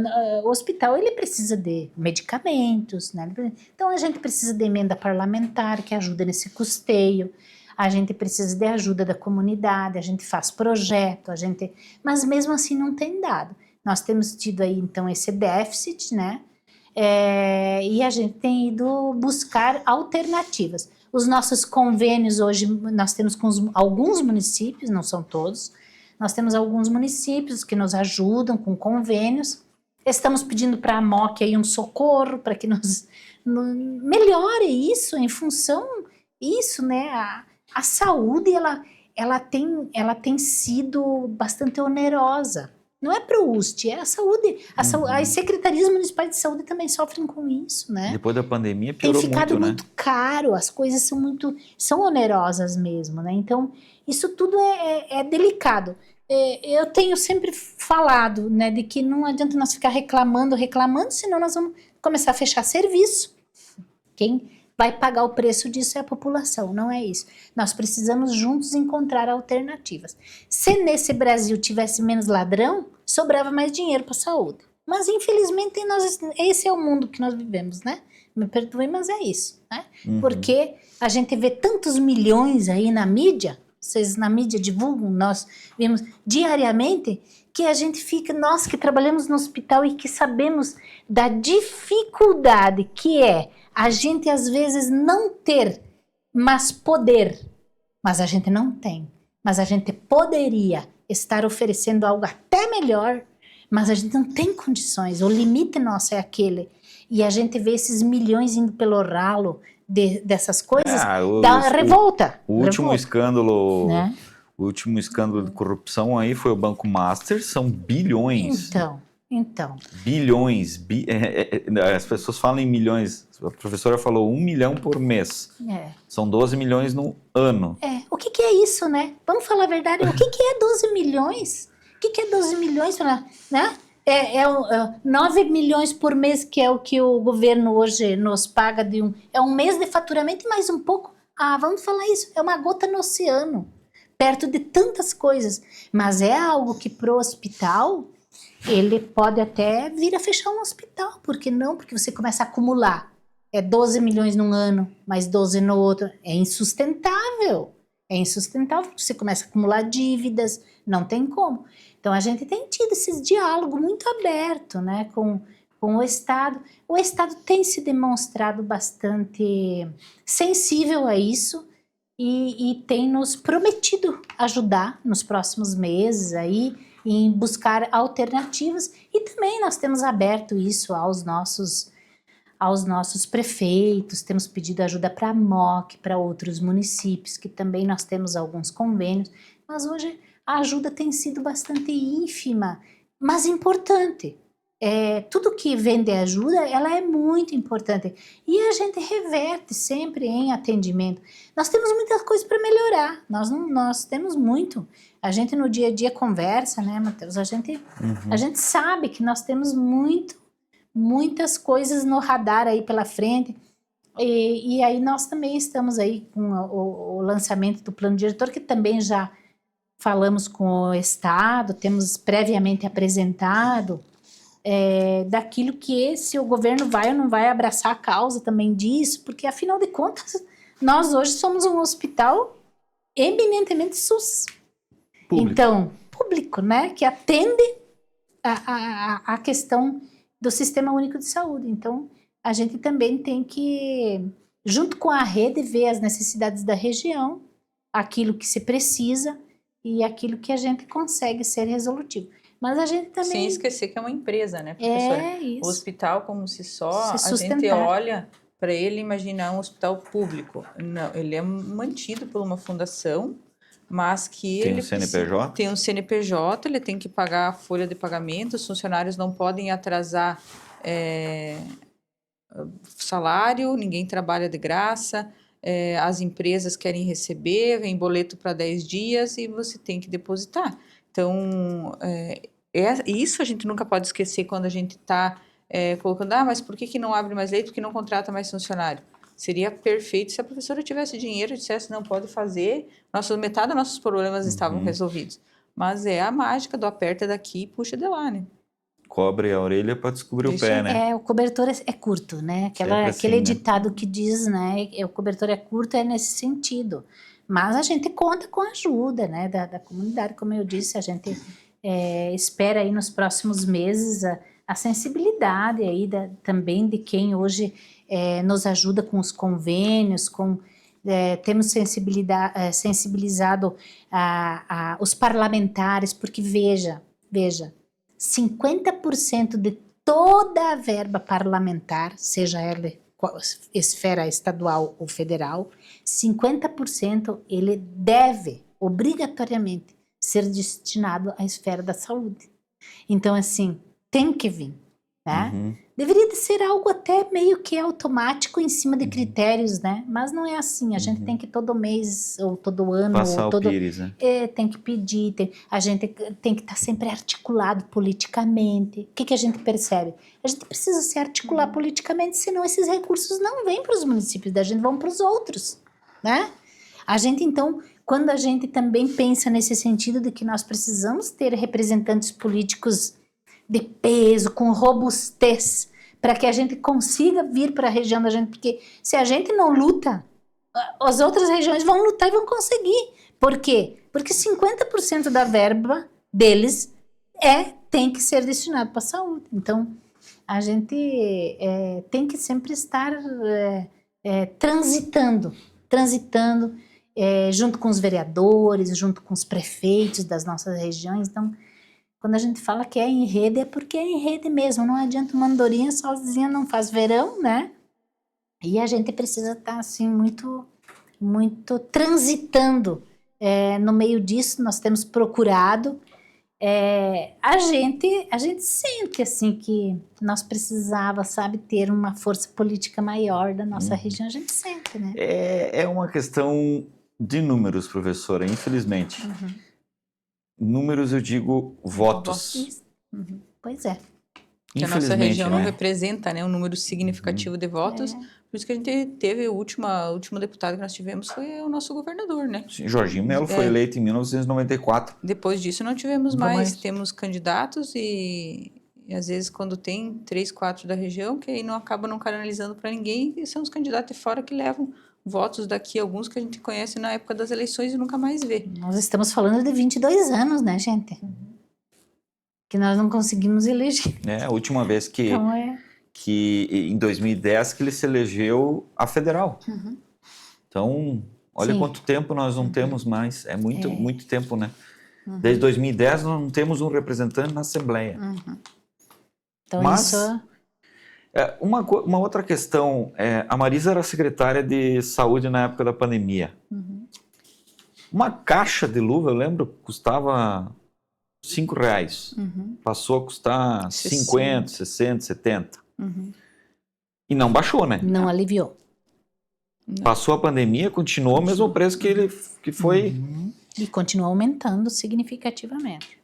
S2: O hospital, ele precisa de medicamentos, né? Então, a gente precisa de emenda parlamentar, que ajuda nesse custeio. A gente precisa de ajuda da comunidade, a gente faz projeto, mas mesmo assim não tem dado. Nós temos tido aí, então, esse déficit, né? E a gente tem ido buscar alternativas. Os nossos convênios hoje, nós temos com alguns municípios, não são todos, nós temos alguns municípios que nos ajudam com convênios. Estamos pedindo para a MOC aí um socorro para que nos melhore isso em função disso, né? A saúde, ela tem sido bastante onerosa. Não é para o UST, é a saúde. As secretarias municipais de saúde também sofrem com isso, né?
S1: Depois da pandemia piorou
S2: Tem ficado
S1: muito, né?
S2: caro, as coisas são onerosas mesmo, né? Então, isso tudo é delicado. Eu tenho sempre falado, né, de que não adianta nós ficar reclamando, senão nós vamos começar a fechar serviço. Quem vai pagar o preço disso é a população, não é isso. Nós precisamos juntos encontrar alternativas. Se nesse Brasil tivesse menos ladrão, sobrava mais dinheiro para a saúde. Mas infelizmente esse é o mundo que nós vivemos, né? Me perdoe, mas é isso, né? Porque a gente vê tantos milhões aí na mídia, vocês na mídia divulgam, nós vemos diariamente, que a gente fica, nós que trabalhamos no hospital e que sabemos da dificuldade que é a gente às vezes não ter, mas poder. Mas a gente não tem. Mas a gente poderia estar oferecendo algo até melhor, mas a gente não tem condições. O limite nosso é aquele. E a gente vê esses milhões indo pelo ralo dessas coisas, dá uma revolta.
S1: O último escândalo...
S2: Né?
S1: O último escândalo de corrupção aí foi o Banco Master, são bilhões.
S2: Então.
S1: Bilhões. As pessoas falam em milhões. A professora falou 1 milhão por mês. São 12 milhões no ano.
S2: O que é isso, né? Vamos falar a verdade. O que é 12 milhões? O que é 12 milhões? Né? 9 milhões por mês, que é o que o governo hoje nos paga é um mês de faturamento e mais um pouco. Vamos falar isso. É uma gota no oceano. Perto de tantas coisas. Mas é algo que pro hospital... ele pode até vir a fechar um hospital, por que não? Porque você começa a acumular, 12 milhões num ano, mais 12 no outro, é insustentável, você começa a acumular dívidas, não tem como. Então a gente tem tido esse diálogo muito aberto, né, com o Estado tem se demonstrado bastante sensível a isso, e tem nos prometido ajudar nos próximos meses aí, em buscar alternativas, e também nós temos aberto isso aos nossos prefeitos, temos pedido ajuda para a MOC, para outros municípios, que também nós temos alguns convênios, mas hoje a ajuda tem sido bastante ínfima, mas importante. Tudo que vem de ajuda, ela é muito importante, e a gente reverte sempre em atendimento. Nós temos muitas coisas para melhorar, nós temos muito. A gente no dia a dia conversa, né, Matheus? A gente sabe que nós temos muitas coisas no radar aí pela frente, e aí nós também estamos aí com o lançamento do plano diretor, que também já falamos com o Estado, temos previamente apresentado, daquilo que se o governo vai ou não vai abraçar a causa também disso, porque afinal de contas, nós hoje somos um hospital eminentemente SUS.
S1: Público.
S2: Então, público, né, que atende a questão do Sistema Único de Saúde. Então, a gente também tem que, junto com a rede, ver as necessidades da região, aquilo que se precisa e aquilo que a gente consegue ser resolutivo. Mas a gente também...
S3: Sem esquecer que é uma empresa, né, professora?
S2: Isso.
S3: O hospital, como se só,
S2: Se
S3: a gente olha para ele e imagina um hospital público. Não, ele é mantido por uma fundação, mas que
S1: tem um CNPJ?
S3: Tem um CNPJ, ele tem que pagar a folha de pagamento, os funcionários não podem atrasar salário, ninguém trabalha de graça, as empresas querem receber, vem boleto para 10 dias e você tem que depositar. Então, isso a gente nunca pode esquecer quando a gente está colocando, mas por que não abre mais leito, por que não contrata mais funcionário? Seria perfeito se a professora tivesse dinheiro e dissesse, não, pode fazer, metade dos nossos problemas estavam resolvidos. Mas é a mágica do aperta daqui e puxa de lá, né?
S1: Cobre a orelha para descobrir o pé, né?
S2: O cobertor é curto, né? Aquele ditado que diz, né? O cobertor é curto é nesse sentido. Mas a gente conta com a ajuda, né? Da comunidade, como eu disse, a gente espera aí nos próximos meses a sensibilidade aí também de quem hoje nos ajuda com os convênios, temos sensibilizado os parlamentares, porque veja, 50% de toda a verba parlamentar, seja ela esfera estadual ou federal, 50% ele deve, obrigatoriamente, ser destinado à esfera da saúde. Então, assim, tem que vir, né? Deveria de ser algo até meio que automático em cima de critérios, né? Mas não é assim, a gente tem que todo mês, ou todo ano,
S1: passar o pires, né?
S2: Tem que pedir, a gente tem que estar sempre articulado politicamente. O que a gente percebe? A gente precisa se articular politicamente, senão esses recursos não vêm para os municípios da gente, vão para os outros, né? A gente, então, quando a gente também pensa nesse sentido de que nós precisamos ter representantes políticos de peso, com robustez, para que a gente consiga vir para a região da gente, porque se a gente não luta, as outras regiões vão lutar e vão conseguir. Por quê? Porque 50% da verba deles tem que ser destinado para a saúde. Então, a gente tem que sempre estar transitando junto com os vereadores, junto com os prefeitos das nossas regiões. Então, quando a gente fala que é em rede, é porque é em rede mesmo. Não adianta uma andorinha sozinha, não faz verão, né? E a gente precisa estar, assim, muito, muito transitando. No meio disso, nós temos procurado. A gente sente, assim, que nós precisava, sabe, ter uma força política maior da nossa região. A gente sente, né?
S1: É uma questão de números, professora, infelizmente. Números, eu digo votos.
S2: Pois é.
S3: Que a nossa região não representa, né, um número significativo de votos. Por isso que a gente teve o último deputado que nós tivemos foi o nosso governador, né?
S1: Sim, Jorginho Melo foi eleito em 1994.
S3: Depois disso não tivemos mais. Temos candidatos e às vezes quando tem 3, 4 da região, que aí acaba não canalizando para ninguém, e são os candidatos de fora que levam votos daqui, alguns que a gente conhece na época das eleições e nunca mais vê.
S2: Nós estamos falando de 22 anos, né, gente? Que nós não conseguimos eleger.
S1: A última vez que em 2010 que ele se elegeu a federal. Então, olha quanto tempo nós não temos mais. É muito tempo, né? Desde 2010 nós não temos um representante na Assembleia.
S2: Então,
S1: mas
S2: isso...
S1: uma outra questão, a Marisa era secretária de saúde na época da pandemia. Uma caixa de luva, eu lembro, custava R$5. Passou a custar 50, 60, 70. E não baixou, né?
S2: Não aliviou.
S1: Passou a pandemia, continuou o mesmo preço que foi...
S2: E continua aumentando significativamente.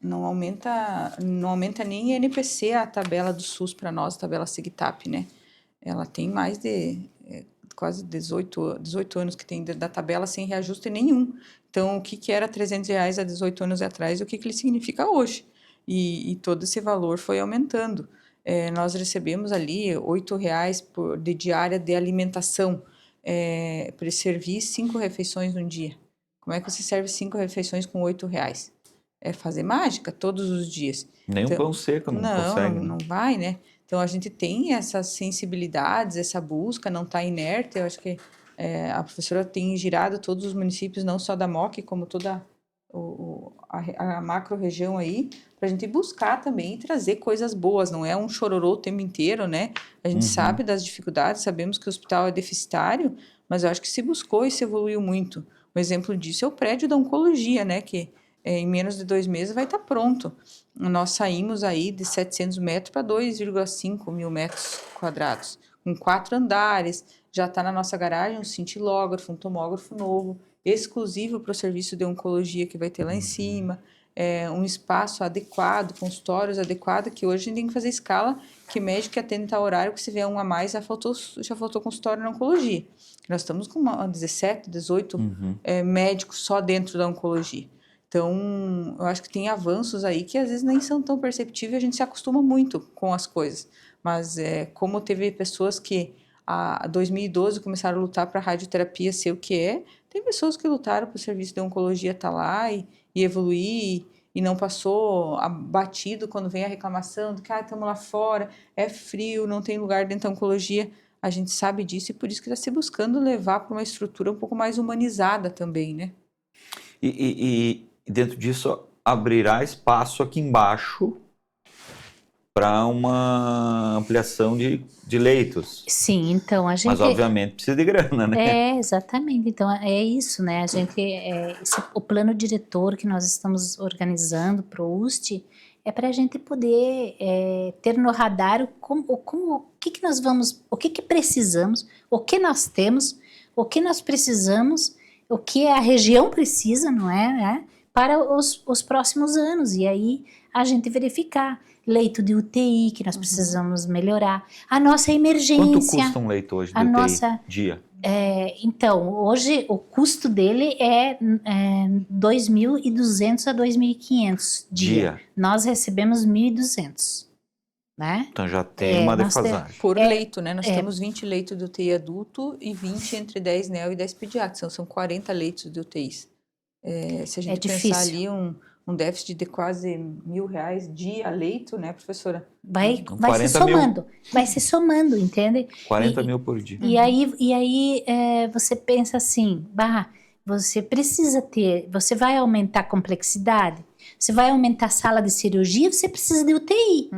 S3: Não aumenta nem NPC, a tabela do SUS para nós, a tabela Sigtap, né? Ela tem mais de quase 18 anos que tem da tabela sem reajuste nenhum. Então, o que era R$300 há 18 anos atrás e o que ele significa hoje? E todo esse valor foi aumentando. Nós recebemos ali R$8 de diária de alimentação para servir 5 refeições no dia. Como é que você serve 5 refeições com R$8? É fazer mágica todos os dias.
S1: Nem um pão seco não consegue.
S3: Não vai, né? Então, a gente tem essas sensibilidades, essa busca, não está inerte. Eu acho que a professora tem girado todos os municípios, não só da MOC, como toda a macro-região aí, para a gente buscar também e trazer coisas boas. Não é um chororô o tempo inteiro, né? A gente sabe das dificuldades, sabemos que o hospital é deficitário, mas eu acho que se buscou e se evoluiu muito. Um exemplo disso é o prédio da oncologia, né? Que em menos de 2 meses vai estar pronto. Nós saímos aí de 700 metros para 2,5 mil metros quadrados, com 4 andares, já está na nossa garagem um cintilógrafo, um tomógrafo novo, exclusivo para o serviço de oncologia que vai ter lá em cima, um espaço adequado, consultórios adequados, que hoje a gente tem que fazer escala, que médico que atende tal horário, que se vier um a mais, já faltou consultório na oncologia. Nós estamos com 17, 18 médicos só dentro da oncologia. Então, eu acho que tem avanços aí que às vezes nem são tão perceptíveis, a gente se acostuma muito com as coisas. Mas como teve pessoas que em 2012 começaram a lutar para a radioterapia ser o que é, tem pessoas que lutaram para o serviço de oncologia estar lá e evoluir e não passou abatido quando vem a reclamação de que estamos lá fora, é frio, não tem lugar dentro da oncologia. A gente sabe disso e por isso que está se buscando levar para uma estrutura um pouco mais humanizada também, né?
S1: E dentro disso abrirá espaço aqui embaixo para uma ampliação de leitos.
S2: Sim, então a gente...
S1: Mas obviamente precisa de grana, né?
S2: Exatamente. Então é isso, né? A gente, o plano diretor que nós estamos organizando para o UST é para a gente poder ter no radar o que nós vamos, o que precisamos, o que nós temos, o que nós precisamos, o que a região precisa, não é? Né? Para os próximos anos. E aí a gente verificar leito de UTI que nós precisamos melhorar, a nossa emergência.
S1: Quanto custa um leito hoje de UTI dia?
S2: Então, hoje o custo dele é 2.200 a 2.500 dia. Nós recebemos 1.200, né?
S1: Então já tem uma defasagem.
S3: Por leito, né? Nós temos 20 leitos de UTI adulto e 20 entre 10 neo e 10 pediátricos. Então, são 40 leitos de UTIs. Se a gente pensar ali um déficit de quase R$1.000 dia leito, né, professora?
S2: Vai se somando, vai se somando, entende?
S1: 40 mil por dia.
S2: E aí você pensa assim, você precisa você vai aumentar a complexidade, você vai aumentar a sala de cirurgia, você precisa de UTI,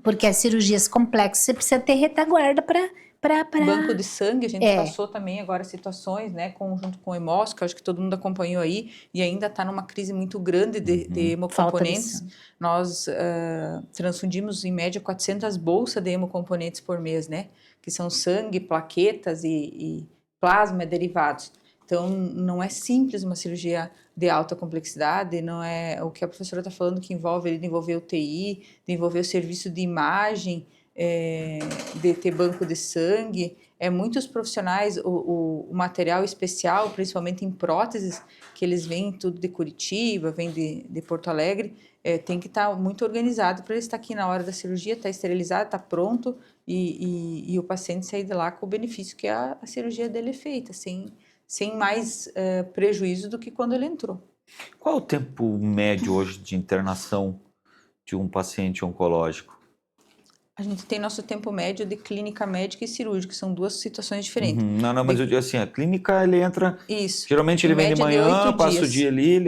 S2: porque as cirurgias complexas você precisa ter retaguarda para...
S3: Banco de sangue, a gente passou também agora situações, né, junto com o Hemos, que eu acho que todo mundo acompanhou aí, e ainda está numa crise muito grande de hemocomponentes. Nós transfundimos em média 400 bolsas de hemocomponentes por mês, né, que são sangue, plaquetas e plasma derivados. Então, não é simples uma cirurgia de alta complexidade, não é o que a professora está falando, que envolve UTI, de envolver o serviço de imagem, de ter banco de sangue, muitos profissionais, o material especial, principalmente em próteses, que eles vêm tudo de Curitiba, vêm de Porto Alegre, tem que estar muito organizado para ele estar aqui na hora da cirurgia, estar esterilizado, estar pronto e o paciente sair de lá com o benefício que a cirurgia dele é feita, sem mais prejuízo do que quando ele entrou.
S1: Qual é o tempo médio hoje de internação de um paciente oncológico?
S3: A gente tem nosso tempo médio de clínica médica e cirúrgica, são duas situações diferentes.
S1: Não, mas eu digo assim, a clínica ele entra,
S3: isso,
S1: geralmente ele vem de manhã, passa o dia ali,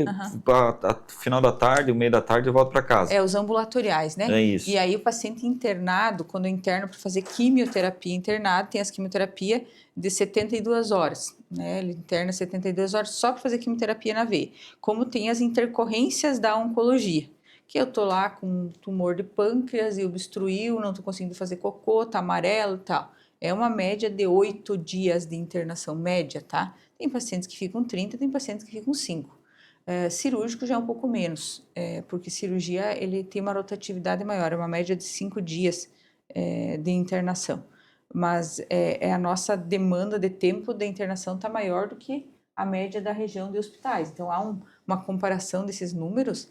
S1: final da tarde, o meio da tarde ele volta para casa.
S3: Os ambulatoriais, né?
S1: É isso.
S3: E aí o paciente internado, quando interna para fazer quimioterapia internado, tem as quimioterapia de 72 horas, né? Ele interna 72 horas só para fazer quimioterapia na veia. Como tem as intercorrências da oncologia, que eu tô lá com um tumor de pâncreas e obstruiu, não tô conseguindo fazer cocô, tá amarelo e tal. É uma média de 8 dias de internação média, tá? Tem pacientes que ficam 30, tem pacientes que ficam 5. Cirúrgico já é um pouco menos, porque cirurgia ele tem uma rotatividade maior, é uma média de 5 dias de internação. Mas a nossa demanda de tempo de internação está maior do que a média da região de hospitais. Então, há uma comparação desses números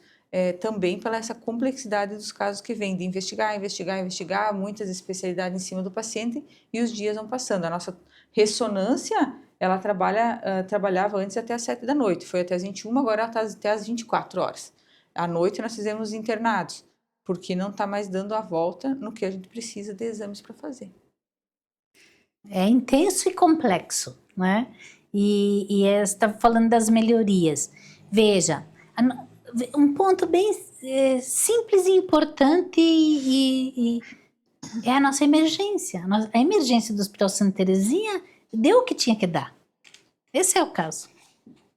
S3: também pela essa complexidade dos casos que vem de investigar, muitas especialidades em cima do paciente e os dias vão passando. A nossa ressonância, ela trabalhava antes até às 7 da noite, foi até às 21, agora ela está até às 24 horas. À noite nós fizemos internados, porque não está mais dando a volta no que a gente precisa de exames para fazer.
S2: É intenso e complexo, né? E você está falando das melhorias. Veja, um ponto bem simples e importante é a nossa emergência. A emergência do Hospital Santa Terezinha deu o que tinha que dar. Esse é o caso.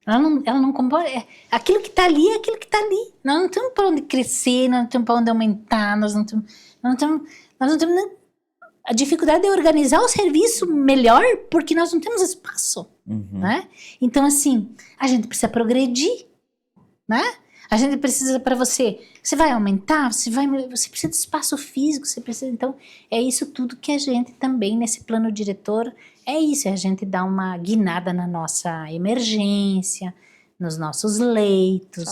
S2: Ela não compõe. Aquilo que está ali é aquilo que está ali. Nós não temos para onde crescer, nós não temos para onde aumentar, nós não temos A dificuldade é organizar o serviço melhor porque nós não temos espaço, né? Então, assim, a gente precisa progredir, né? A gente precisa, para você vai aumentar, você precisa de espaço físico, você precisa, então, é isso tudo que a gente também, nesse plano diretor, é isso, é a gente dar uma guinada na nossa emergência, nos nossos leitos,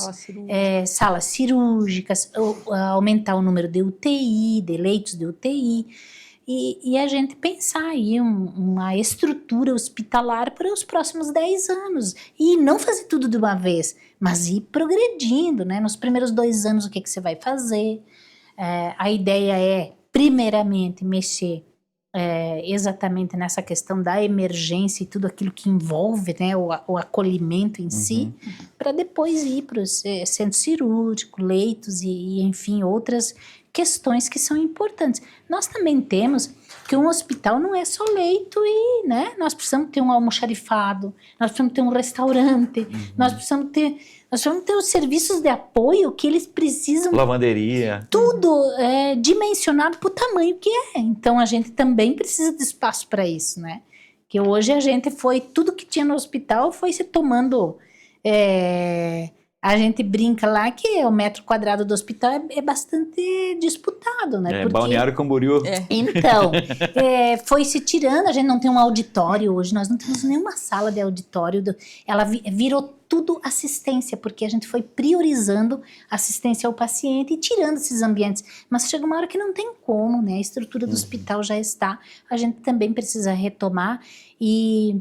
S2: salas cirúrgicas, aumentar o número de UTI, de leitos de UTI, e a gente pensar aí uma estrutura hospitalar para os próximos 10 anos. E não fazer tudo de uma vez, mas ir progredindo, né? Nos primeiros 2 anos, o que você vai fazer? A ideia é, primeiramente, mexer exatamente nessa questão da emergência e tudo aquilo que envolve, né, o acolhimento em si, para depois ir para o centro cirúrgico, leitos e, enfim, outras questões que são importantes. Nós também temos que um hospital não é só leito e, né, nós precisamos ter um almoxarifado, nós precisamos ter um restaurante, nós precisamos ter os serviços de apoio que eles precisam.
S1: Lavanderia.
S2: Tudo dimensionado para o tamanho que é. Então, a gente também precisa de espaço para isso, né? Que hoje tudo que tinha no hospital foi se tomando... a gente brinca lá que o metro quadrado do hospital é bastante disputado, né?
S1: Porque, Balneário Camboriú.
S2: Então, foi se tirando, a gente não tem um auditório hoje, nós não temos nenhuma sala de auditório, ela virou tudo assistência, porque a gente foi priorizando assistência ao paciente e tirando esses ambientes, mas chega uma hora que não tem como, né? A estrutura do hospital já está, a gente também precisa retomar e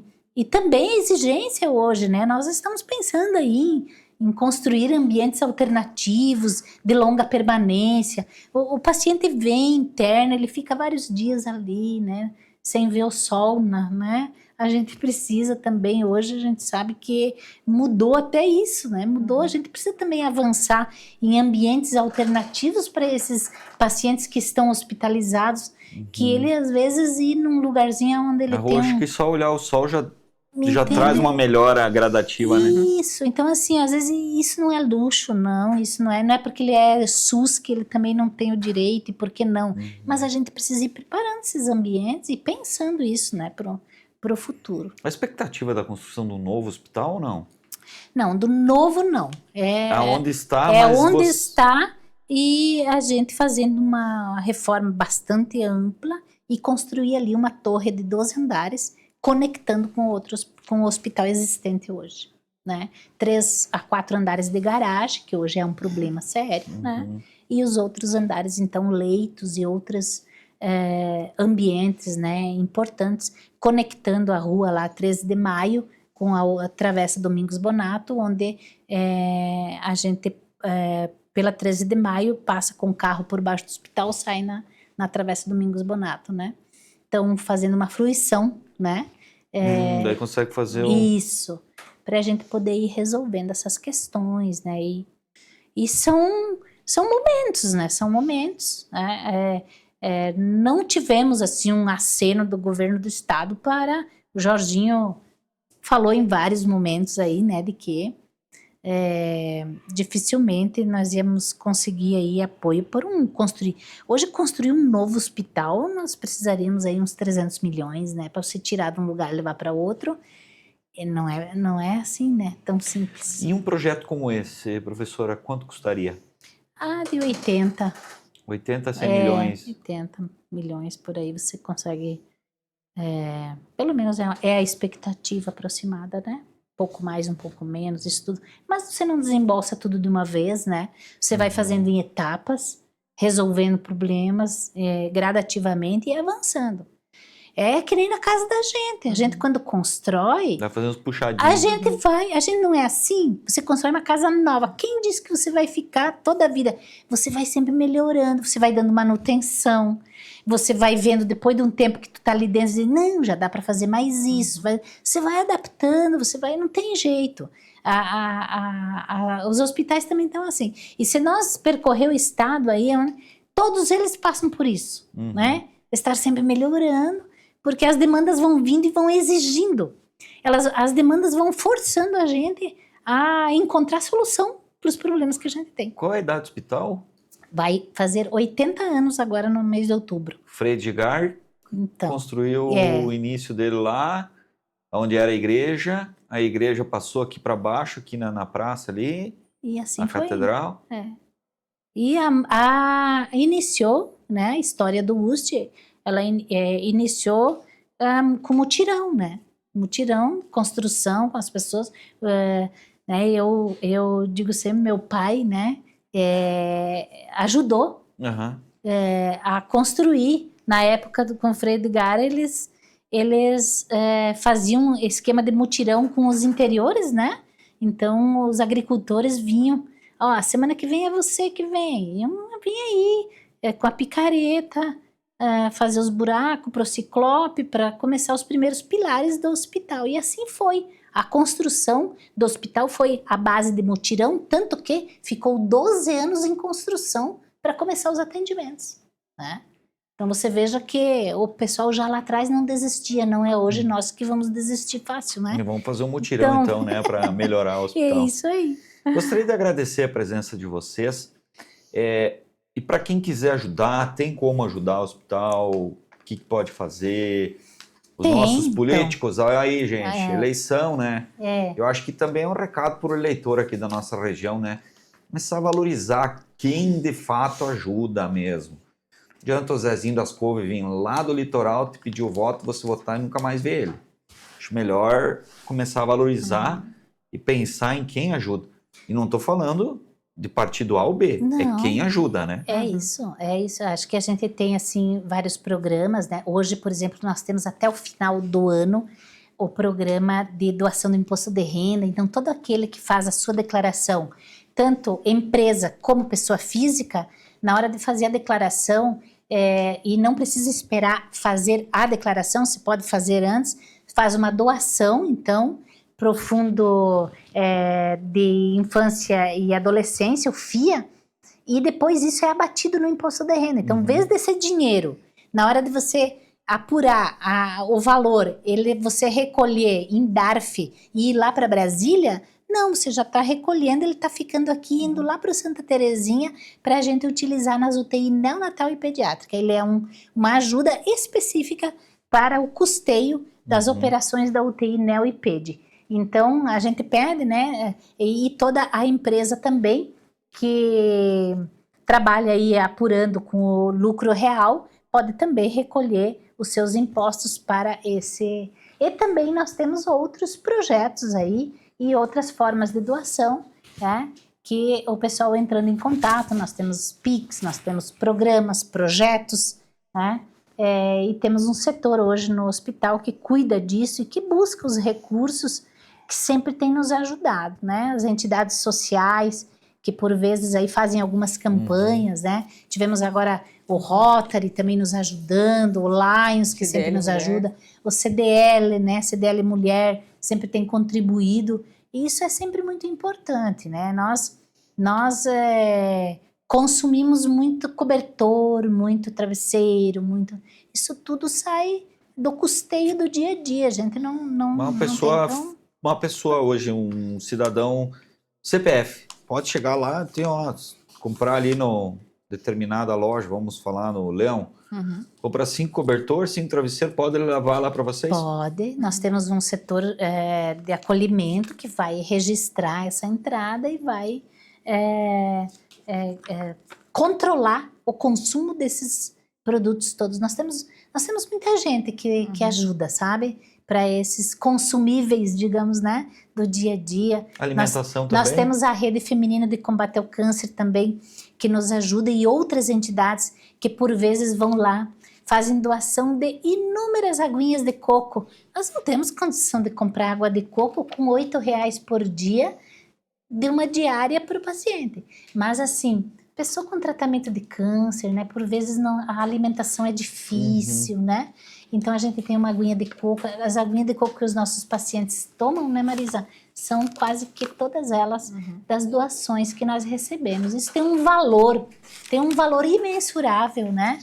S2: também a exigência hoje, né? Nós estamos pensando aí em construir ambientes alternativos, de longa permanência. O paciente vem interno, ele fica vários dias ali, né, sem ver o sol, né? A gente precisa também, hoje a gente sabe que mudou até isso, né? Mudou, a gente precisa também avançar em ambientes alternativos para esses pacientes que estão hospitalizados, que ele às vezes ir num lugarzinho onde ele tem
S1: acho que só olhar o sol já traz uma melhora gradativa, né?
S2: Isso, então assim, às vezes isso não é luxo, não, isso não é porque ele é SUS que ele também não tem o direito, e por que não? Mas a gente precisa ir preparando esses ambientes e pensando isso, né, pro futuro.
S1: A expectativa da construção do novo hospital ou não?
S2: Não, do novo não.
S1: Aonde está,
S2: onde está, e a gente fazendo uma reforma bastante ampla e construir ali uma torre de 12 andares, conectando com o hospital existente hoje, né? 3 a 4 andares de garagem, que hoje é um problema sério, né? E os outros andares, então, leitos e outros ambientes, né, importantes, conectando a rua lá, 13 de Maio, com a Travessa Domingos Bonato, onde a gente, pela 13 de Maio, passa com o carro por baixo do hospital, sai na Travessa Domingos Bonato, né? Então, fazendo uma fruição, né?
S1: Daí consegue fazer
S2: Isso, para a gente poder ir resolvendo essas questões, né? E são momentos, né? São momentos, né? Não tivemos, assim, um aceno do governo do estado para... O Jorginho falou em vários momentos aí, né? De que dificilmente nós íamos conseguir aí apoio por construir. Hoje, construir um novo hospital, nós precisaríamos aí uns 300 milhões, né? Para você tirar de um lugar e levar para outro. Não é assim, né? Tão simples.
S1: E um projeto como esse, professora, quanto custaria?
S2: De 80.
S1: 80 a 100 milhões.
S2: 80 milhões por aí você consegue. Pelo menos é a expectativa aproximada, né? Pouco mais, um pouco menos, isso tudo. Mas você não desembolsa tudo de uma vez, né? Você vai fazendo em etapas, resolvendo problemas gradativamente e avançando. É que nem na casa da gente. A gente, quando constrói...
S1: Vai fazendo os puxadinhos.
S2: A gente não é assim. Você constrói uma casa nova. Quem disse que você vai ficar toda a vida? Você vai sempre melhorando, você vai dando manutenção. Você vai vendo, depois de um tempo que tu tá ali dentro, e não, já dá para fazer mais isso. Você vai adaptando, não tem jeito. Os hospitais também estão assim. E se nós percorrer o estado aí, todos eles passam por isso, né? Estar sempre melhorando, porque as demandas vão vindo e vão exigindo. As demandas vão forçando a gente a encontrar solução para os problemas que a gente tem.
S1: Qual é a idade do hospital?
S2: Vai fazer 80 anos agora no mês de outubro.
S1: Frei Edgar,
S2: Então,
S1: construiu
S2: é.
S1: o início dele lá, onde era a igreja passou aqui para baixo, aqui na praça ali,
S2: E assim
S1: na
S2: foi.
S1: catedral.
S2: E iniciou, né, a história do Worcester, ela iniciou com mutirão, né? Mutirão, construção com as pessoas. Né, eu digo sempre, meu pai, né, ajudou
S1: Aham.
S2: a construir. Na época com o Frei Edgar, eles faziam esquema de mutirão com os interiores, né? Então, os agricultores vinham, ó, a semana que vem é você que vem. Eu vim aí, com a picareta, fazer os buracos para o ciclope, para começar os primeiros pilares do hospital. E assim foi. A construção do hospital foi a base de mutirão, tanto que ficou 12 anos em construção para começar os atendimentos, né? Então você veja que o pessoal já lá atrás não desistia, não é hoje nós que vamos desistir fácil, né?
S1: E vamos fazer um mutirão então, né, para melhorar o
S2: É
S1: hospital.
S2: isso aí.
S1: Gostaria de agradecer a presença de vocês. E para quem quiser ajudar, tem como ajudar o hospital? O que pode fazer? Os nossos políticos, olha aí, gente, eleição, né? Eu acho que também é um recado para o eleitor aqui da nossa região, né? Começar a valorizar quem de fato ajuda mesmo. Não adianta o Zezinho das Couves vir lá do litoral, te pedir o voto, você votar e nunca mais ver ele. Acho melhor começar a valorizar e pensar em quem ajuda. E não estou falando de partido A ou B,
S2: Não.
S1: é quem ajuda, né?
S2: É isso. Acho que a gente tem, assim, vários programas, né? Hoje, por exemplo, nós temos até o final do ano o programa de doação do imposto de renda. Então, todo aquele que faz a sua declaração, tanto empresa como pessoa física, na hora de fazer a declaração, e não precisa esperar fazer a declaração, se pode fazer antes, faz uma doação, então, para o Fundo de Infância e Adolescência, o FIA, e depois isso é abatido no imposto de renda. Então, em vez desse dinheiro, na hora de você apurar o valor, você recolher em DARF e ir lá para Brasília, não, você já está recolhendo, ele está ficando aqui, indo lá para o Santa Terezinha, para a gente utilizar nas UTI neonatal e pediátrica. Ele é uma ajuda específica para o custeio das operações da UTI neo e ped. Então, a gente pede, né, e toda a empresa também, que trabalha aí apurando com o lucro real, pode também recolher os seus impostos para esse. E também nós temos outros projetos aí e outras formas de doação, né? Que o pessoal entrando em contato, nós temos PIX, nós temos programas, projetos, né? E temos um setor hoje no hospital que cuida disso e que busca os recursos que sempre tem nos ajudado, né? As entidades sociais, que por vezes aí fazem algumas campanhas, né? Tivemos agora o Rotary também nos ajudando, o Lions, que sempre nos ajuda, o CDL, né? CDL Mulher sempre tem contribuído, e isso é sempre muito importante, né? Nós consumimos muito cobertor, muito travesseiro, isso tudo sai do custeio do dia a dia, a gente não
S1: uma pessoa hoje, um cidadão CPF, pode chegar lá, comprar ali no determinada loja, vamos falar no Leão, comprar 5 cobertor, 5 travesseiros, pode levar lá para vocês?
S2: Pode, nós temos um setor de acolhimento que vai registrar essa entrada e vai controlar o consumo desses produtos todos. Nós temos muita gente que ajuda, sabe? Para esses consumíveis, digamos, né? Do dia a dia.
S1: Alimentação também.
S2: Nós temos a Rede Feminina de Combate ao Câncer também, que nos ajuda, e outras entidades que por vezes vão lá, fazem doação de inúmeras aguinhas de coco. Nós não temos condição de comprar água de coco com R$8 por dia de uma diária para o paciente. Mas assim, pessoa com tratamento de câncer, né? Por vezes a alimentação é difícil, né? Então a gente tem uma aguinha de coco. As aguinhas de coco que os nossos pacientes tomam, né, Marisa? São quase que todas elas das doações que nós recebemos. Isso tem um valor imensurável, né?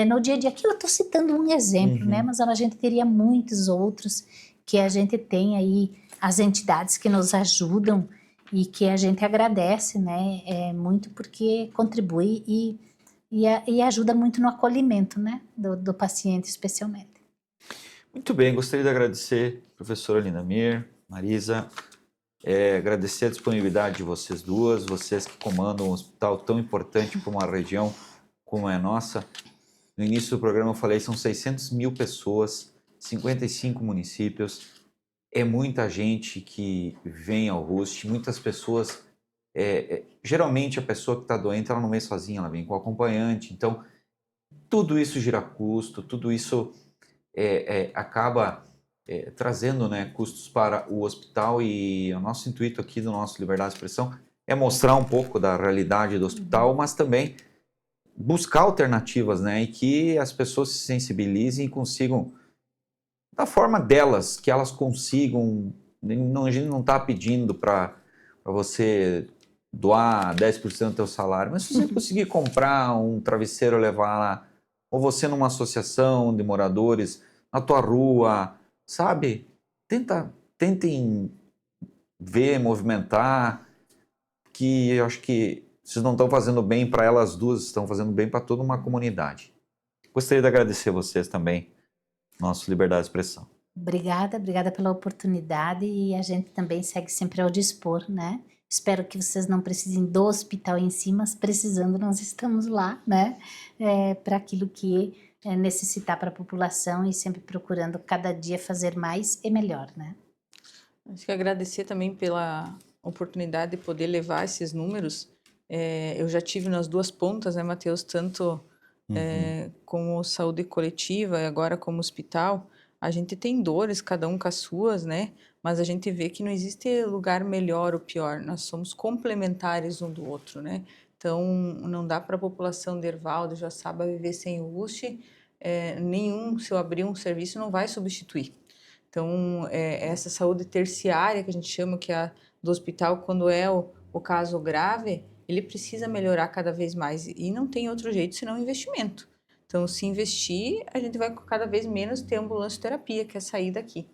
S2: No dia a dia, aqui eu estou citando um exemplo, né? Mas a gente teria muitos outros que a gente tem aí, as entidades que nos ajudam e que a gente agradece, né? Muito porque contribui e e ajuda muito no acolhimento, né, do paciente especialmente.
S1: Muito bem, gostaria de agradecer, professora Lindamir, Marisa, agradecer a disponibilidade de vocês duas, vocês que comandam um hospital tão importante para uma região como é a nossa. No início do programa eu falei, são 600 mil pessoas, 55 municípios, é muita gente que vem ao RUST, muitas pessoas, geralmente a pessoa que está doente, ela não vem sozinha, ela vem com acompanhante, então tudo isso gira custo, tudo isso acaba trazendo, né, custos para o hospital, e o nosso intuito aqui do nosso Liberdade de Expressão é mostrar um pouco da realidade do hospital, mas também buscar alternativas, né, e que as pessoas se sensibilizem e consigam, da forma delas, que elas consigam, a gente não está pedindo para você doar 10% do teu salário, mas se você conseguir comprar um travesseiro, levar lá, ou você numa associação de moradores, na tua rua, sabe? Tentem ver, movimentar, que eu acho que vocês não estão fazendo bem para elas duas, estão fazendo bem para toda uma comunidade. Gostaria de agradecer vocês também, nosso Liberdade de Expressão.
S2: Obrigada pela oportunidade, e a gente também segue sempre ao dispor, né? Espero que vocês não precisem do hospital em si, mas precisando, nós estamos lá, né? Para aquilo que necessitar para a população, e sempre procurando cada dia fazer mais e melhor, né?
S3: Acho que agradecer também pela oportunidade de poder levar esses números. Eu já tive nas duas pontas, né, Matheus? Tanto como saúde coletiva e agora como hospital. A gente tem dores, cada um com as suas, né? Mas a gente vê que não existe lugar melhor ou pior. Nós somos complementares um do outro, né? Então, não dá para a população de Herval, de Joaçaba, viver sem o RUST. Se eu abrir um serviço, não vai substituir. Então, essa saúde terciária, que a gente chama, que é a do hospital, quando é o caso grave, ele precisa melhorar cada vez mais. E não tem outro jeito senão investimento. Então, se investir, a gente vai cada vez menos ter ambulância-terapia, que é sair daqui.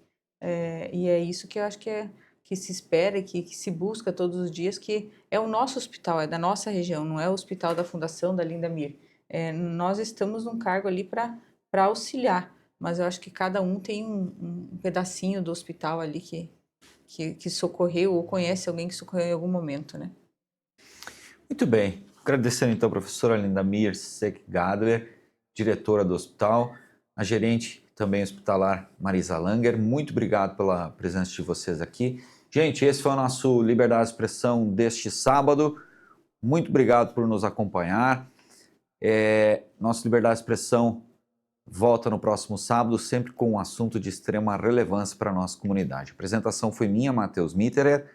S3: E é isso que eu acho que se espera e que se busca todos os dias, que é o nosso hospital, é da nossa região, não é o hospital da Fundação da Lindamir. Nós estamos num cargo ali para auxiliar, mas eu acho que cada um tem um pedacinho do hospital ali que socorreu ou conhece alguém que socorreu em algum momento, né?
S1: Muito bem. Agradecendo então a professora Lindamir Seck-Gadler, diretora do hospital, a gerente também hospitalar Marisa Langer. Muito obrigado pela presença de vocês aqui. Gente, esse foi o nosso Liberdade de Expressão deste sábado. Muito obrigado por nos acompanhar. Nosso Liberdade de Expressão volta no próximo sábado, sempre com um assunto de extrema relevância para a nossa comunidade. A apresentação foi minha, Matheus Mitterer.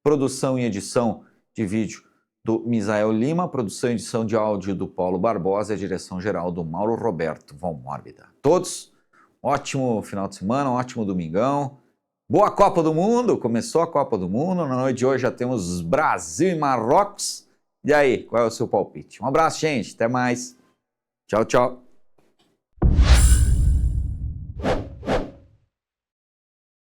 S1: Produção e edição de vídeo do Misael Lima, produção e edição de áudio do Paulo Barbosa e a direção geral do Mauro Roberto von Mórbida. Todos, ótimo final de semana, ótimo domingão. Boa Copa do Mundo! Começou a Copa do Mundo, na noite de hoje já temos Brasil e Marrocos. E aí, qual é o seu palpite? Um abraço, gente, até mais. Tchau, tchau.